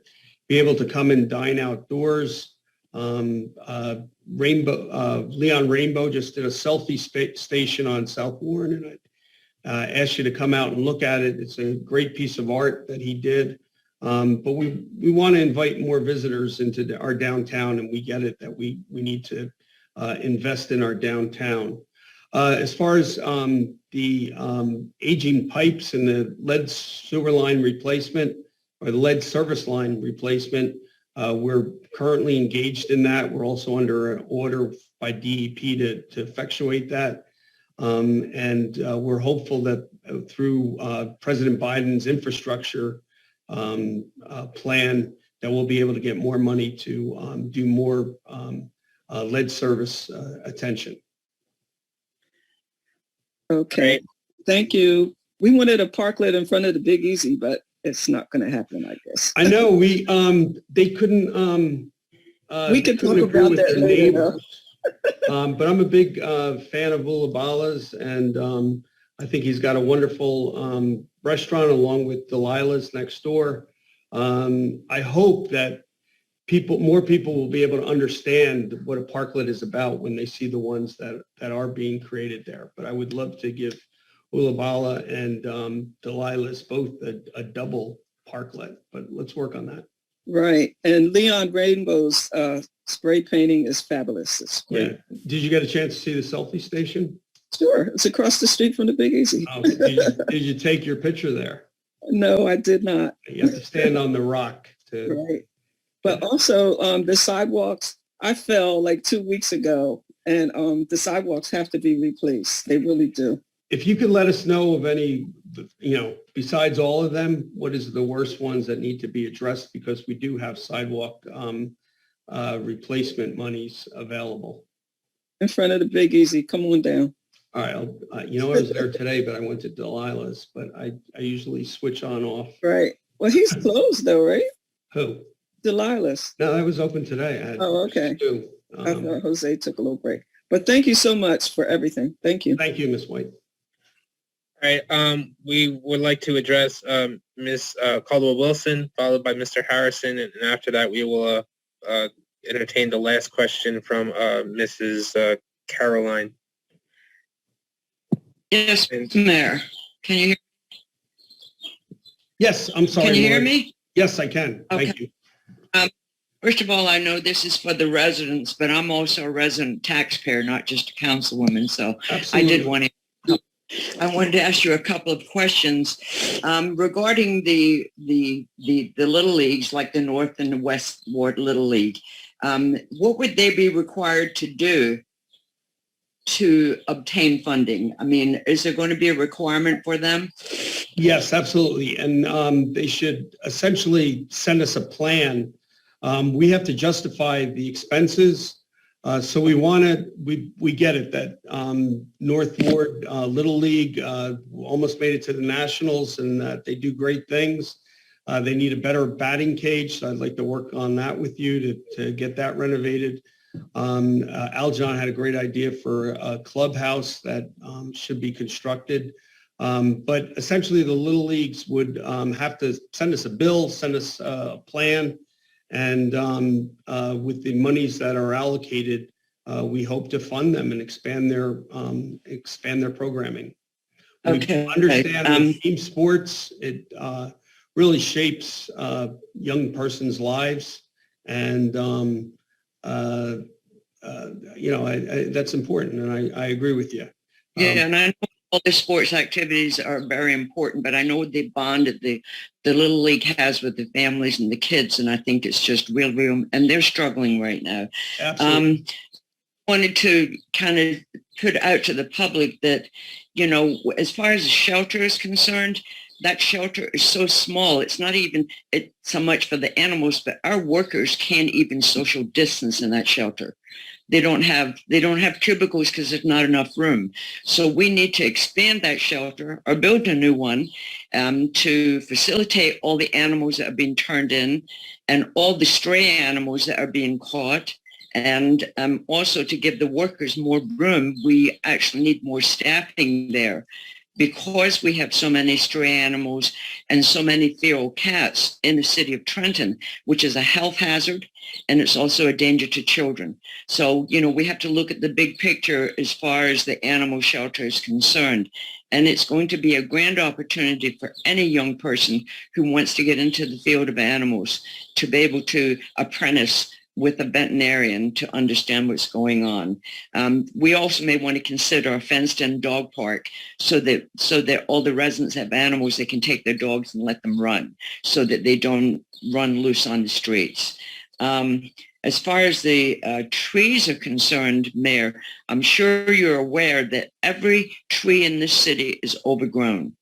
be able to come and dine outdoors. Leon Rainbow just did a selfie station on South Warren, and I asked you to come out and look at it. It's a great piece of art that he did. But we want to invite more visitors into our downtown, and we get it that we need to invest in our downtown. As far as the aging pipes and the lead sewer line replacement, or the lead service line replacement, we're currently engaged in that. We're also under an order by DEP to effectuate that. And we're hopeful that through President Biden's infrastructure plan, that we'll be able to get more money to do more lead service attention. Okay, thank you. We wanted a parklet in front of the Big Easy, but it's not going to happen, I guess. I know they couldn't. We could talk about that later. But I'm a big fan of Ulabala's, and I think he's got a wonderful restaurant along with Delilah's next door. I hope that more people will be able to understand what a parklet is about when they see the ones that are being created there. But I would love to give Ulabala and Delilah's both a double parklet, but let's work on that. Right. And Leon Rainbow's spray painting is fabulous. It's great. Yeah. Did you get a chance to see the selfie station? Sure. It's across the street from the Big Easy. Oh, did you take your picture there? No, I did not. You have to stand on the rock to. Right. But also the sidewalks, I fell like 2 weeks ago, and the sidewalks have to be replaced. They really do. If you could let us know of any, besides all of them, what is the worst ones that need to be addressed? Because we do have sidewalk replacement monies available. In front of the Big Easy. Come on down. All right. I was there today, but I went to Delilah's, but I usually switch on off. Right. Well, he's closed though, right? Who? Delilah's. No, that was open today. Okay. I thought Jose took a little break. But thank you so much for everything. Thank you. Thank you, Ms. White. All right. We would like to address Ms. Caldwell Wilson, followed by Mr. Harrison, and after that we will entertain the last question from Mrs. Caroline. Yes, Mayor. Can you hear? Yes, I'm sorry. Can you hear Lord. me? Yes, I can. Okay. Thank you. First of all, I know this is for the residents, but I'm also a resident taxpayer, not just a councilwoman. So Absolutely. I wanted to ask you a couple of questions regarding the little leagues, like the North and the West Ward Little League. What would they be required to do to obtain funding? I mean, is there going to be a requirement for them? Yes, absolutely. And they should essentially send us a plan. We have to justify the expenses. So we get it that North Ward Little League almost made it to the Nationals and that they do great things. They need a better batting cage. So I'd like to work on that with you to get that renovated. Aljon had a great idea for a clubhouse that should be constructed. But essentially the Little Leagues would have to send us a bill, send us a plan, and with the monies that are allocated, we hope to fund them and expand their programming. Okay. We understand that team sports, it really shapes young person's lives, and that's important, and I agree with you. Yeah, and I know all the sports activities are very important, but I know the bond that the Little League has with the families and the kids, and I think it's just real, and they're struggling right now. Absolutely. Wanted to kind of put out to the public that, as far as the shelter is concerned, that shelter is so small. It's not even so much for the animals, but our workers can't even social distance in that shelter. They don't have cubicles because there's not enough room. So we need to expand that shelter or build a new one to facilitate all the animals that are being turned in and all the stray animals that are being caught. And also to give the workers more room. We actually need more staffing there. Because we have so many stray animals and so many feral cats in the city of Trenton, which is a health hazard, and it's also a danger to children. So, we have to look at the big picture as far as the animal shelter is concerned. And it's going to be a grand opportunity for any young person who wants to get into the field of animals to be able to apprentice with a veterinarian to understand what's going on. We also may want to consider a fenced-in dog park so that all the residents have animals they can take their dogs and let them run so that they don't run loose on the streets. As far as the trees are concerned, Mayor, I'm sure you're aware that every tree in this city is overgrown,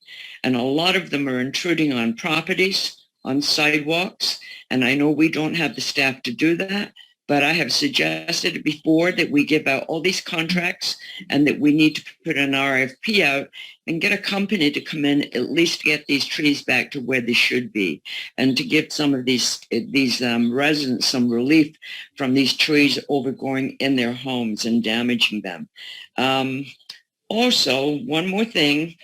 and a lot of them are intruding on properties, on sidewalks, and I know we don't have the staff to do that, but I have suggested before that we give out all these contracts and that we need to put an RFP out and get a company to come in at least to get these trees back to where they should be and to give some of these residents some relief from these trees overgrowing in their homes and damaging them. Also, one more thing,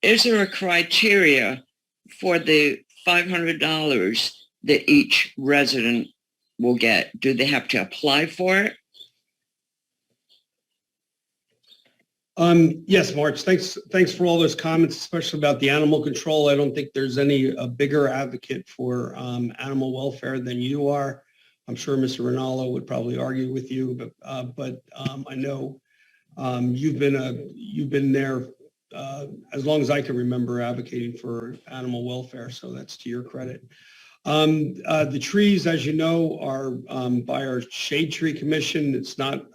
is there a criteria for the $500 that each resident will get? Do they have to apply for it? Yes, March. Thanks for all those comments, especially about the animal control. I don't think there's any bigger advocate for animal welfare than you are. I'm sure Mr. Rinaldo would probably argue with you, but I know you've been there as long as I can remember advocating for animal welfare. So that's to your credit. The trees, as you know, are by our Shade Tree Commission. It's not.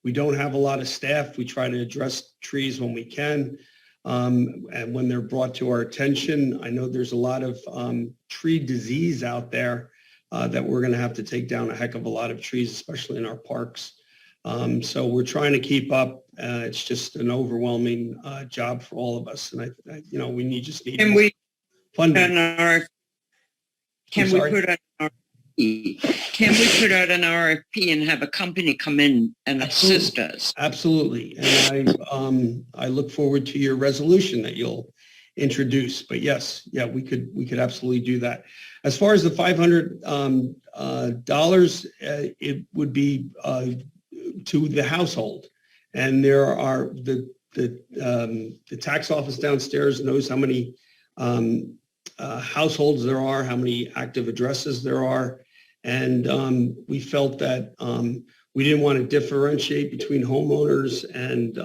We don't have a lot of staff. We try to address trees when we can. And when they're brought to our attention, I know there's a lot of tree disease out there that we're going to have to take down a heck of a lot of trees, especially in our parks. So we're trying to keep up. It's just an overwhelming job for all of us. And we just need funding. Can we put an RFP? Can we put out an RFP and have a company come in and assist us? Absolutely. And I look forward to your resolution that you'll introduce. But yes, yeah, we could absolutely do that. As far as the $500, it would be to the household. And there are the tax office downstairs knows how many households there are, how many active addresses there are. And we felt that we didn't want to differentiate between homeowners and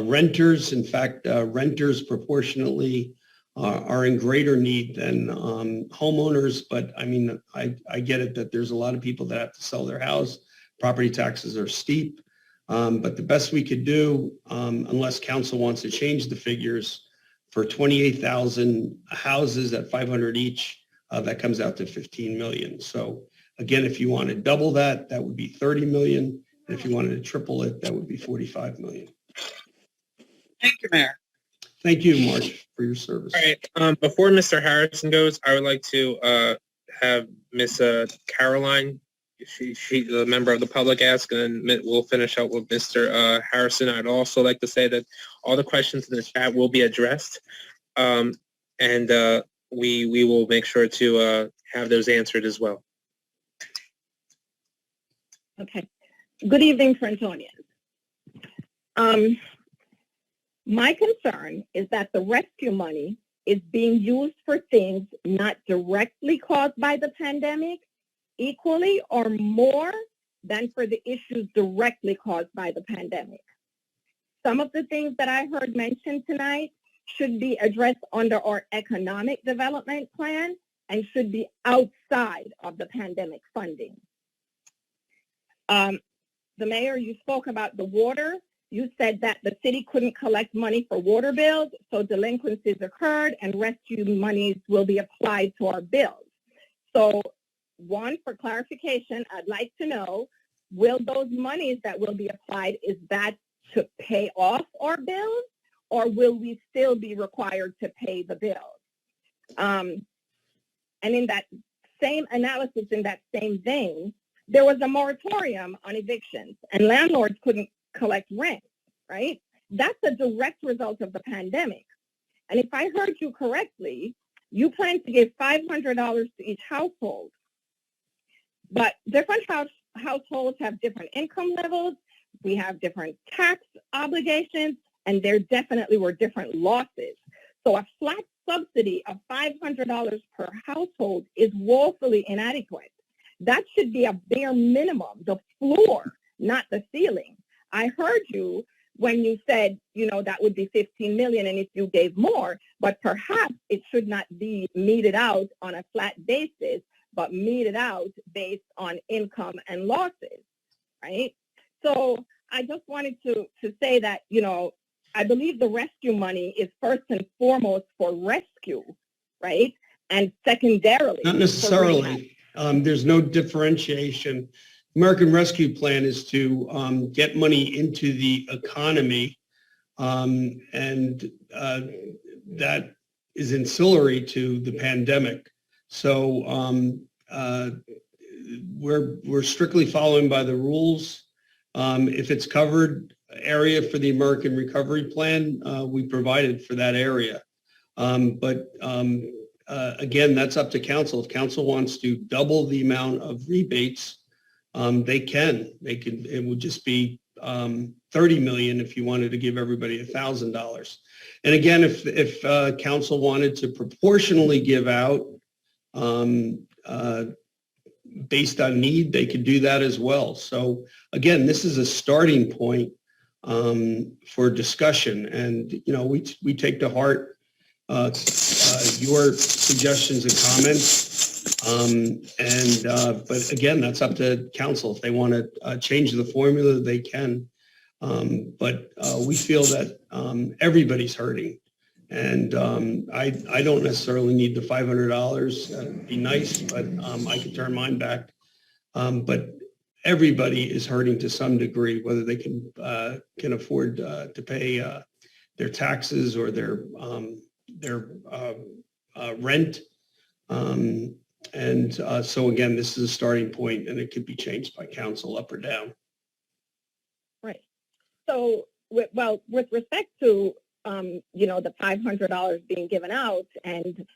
renters. In fact, renters proportionately are in greater need than homeowners. But I mean, I get it that there's a lot of people that have to sell their house. Property taxes are steep. But the best we could do, unless council wants to change the figures, for 28,000 houses at 500 each, that comes out to 15 million. So again, if you want to double that, that would be 30 million. And if you wanted to triple it, that would be 45 million. Thank you, Mayor. Thank you, March, for your service. All right. Before Mr. Harrison goes, I would like to have Miss Caroline, she's a member of the public, ask, and then we'll finish up with Mr. Harrison. I'd also like to say that all the questions in the chat will be addressed, and we will make sure to have those answered as well. Okay. Good evening, Trentonians. My concern is that the rescue money is being used for things not directly caused by the pandemic, equally or more than for the issues directly caused by the pandemic. Some of the things that I heard mentioned tonight should be addressed under our economic development plan and should be outside of the pandemic funding. The mayor, you spoke about the water. You said that the city couldn't collect money for water bills, so delinquencies occurred and rescue monies will be applied to our bills. So one, for clarification, I'd like to know, will those monies that will be applied, is that to pay off our bills, or will we still be required to pay the bills? And in that same analysis, in that same vein, there was a moratorium on evictions and landlords couldn't collect rent, right? That's a direct result of the pandemic. And if I heard you correctly, you plan to give $500 to each household. But different households have different income levels. We have different tax obligations, and there definitely were different losses. So a flat subsidy of $500 per household is woefully inadequate. That should be a bare minimum, the floor, not the ceiling. I heard you when you said, that would be 15 million and if you gave more, but perhaps it should not be meted out on a flat basis, but meted out based on income and losses, right? So I just wanted to say that, I believe the rescue money is first and foremost for rescue, right? And secondarily. Not necessarily. There's no differentiation. American Rescue Plan is to get money into the economy, and that is ancillary to the pandemic. So we're strictly following by the rules. If it's covered area for the American Recovery Plan, we provided for that area. But again, that's up to council. If council wants to double the amount of rebates, they can. It would just be $30 million if you wanted to give everybody $1,000. And again, if council wanted to proportionally give out based on need, they could do that as well. So again, this is a starting point for discussion, and we take to heart your suggestions and comments. But again, that's up to council. If they want to change the formula, they can. But we feel that everybody's hurting. And I don't necessarily need the $500. It'd be nice, but I could turn mine back. But everybody is hurting to some degree, whether they can afford to pay their taxes or their rent. So again, this is a starting point, and it could be changed by council up or down. Right. So, with respect to the $500 being given out and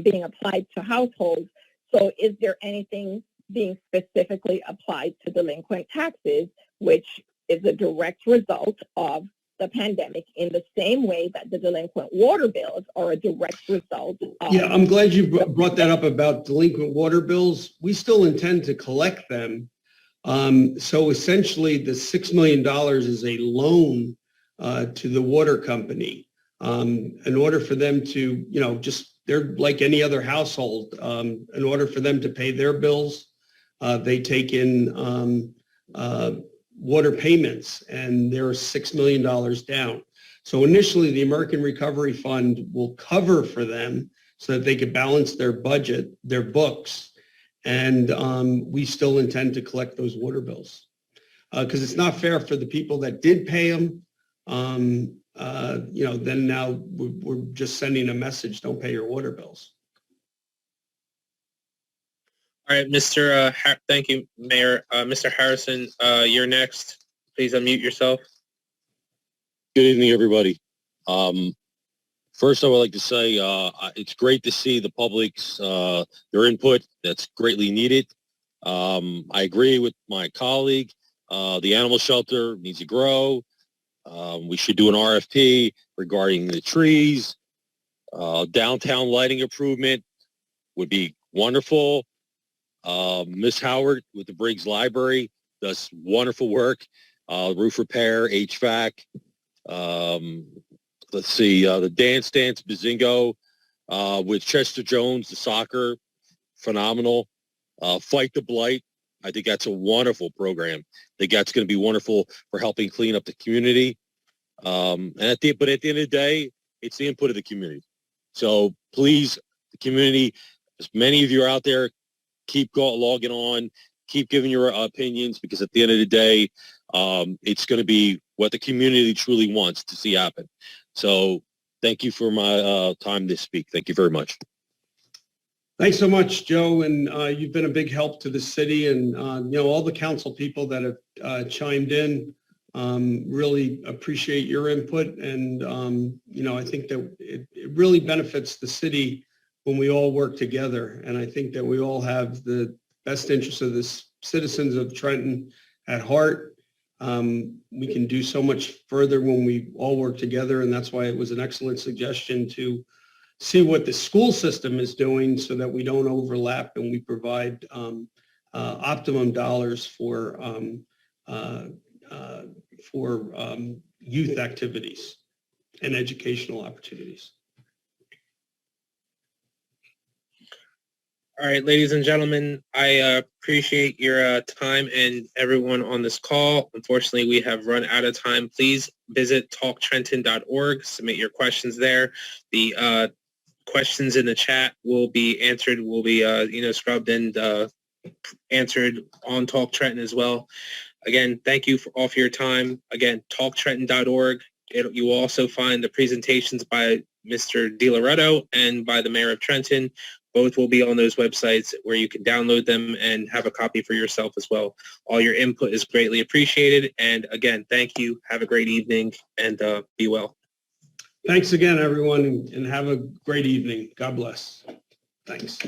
being applied to households, so is there anything being specifically applied to delinquent taxes, which is a direct result of the pandemic, in the same way that the delinquent water bills are a direct result of... Yeah, I'm glad you brought that up about delinquent water bills. We still intend to collect them. So essentially, the $6 million is a loan to the water company in order for them to, they're like any other household. In order for them to pay their bills, they take in water payments, and they're $6 million down. So initially, the American Recovery Fund will cover for them so that they could balance their budget, their books, and we still intend to collect those water bills because it's not fair for the people that did pay them. Then now we're just sending a message: don't pay your water bills. All right, thank you, Mayor. Mr. Harrison, you're next. Please unmute yourself. Good evening, everybody. First, I would like to say it's great to see the public's their input. That's greatly needed. I agree with my colleague. The animal shelter needs to grow. We should do an RFP regarding the trees. Downtown lighting improvement would be wonderful. Miss Howard with the Briggs Library does wonderful work. Roof repair, HVAC. Let's see, the Dance Bazingo with Chester Jones, the soccer, phenomenal. Fight the Blight. I think that's a wonderful program. I think that's going to be wonderful for helping clean up the community. But at the end of the day, it's the input of the community. So please, the community, as many of you are out there, keep logging on, keep giving your opinions, because at the end of the day, it's going to be what the community truly wants to see happen. So thank you for my time to speak. Thank you very much. Thanks so much, Joe. And you've been a big help to the city, and all the council people that have chimed in. Really appreciate your input. And, I think that it really benefits the city when we all work together. And I think that we all have the best interests of the citizens of Trenton at heart. We can do so much further when we all work together. And that's why it was an excellent suggestion to see what the school system is doing so that we don't overlap and we provide optimum dollars for youth activities and educational opportunities. All right, ladies and gentlemen, I appreciate your time and everyone on this call. Unfortunately, we have run out of time. Please visit talktrenton.org, submit your questions there. The questions in the chat will be answered, will be scrubbed and answered on Talk Trenton as well. Again, thank you all for your time. Again, talktrenton.org. You will also find the presentations by Mr. DiLoretto and by the Mayor of Trenton. Both will be on those websites where you can download them and have a copy for yourself as well. All your input is greatly appreciated. And again, thank you. Have a great evening and be well. Thanks again, everyone, and have a great evening. God bless. Thanks.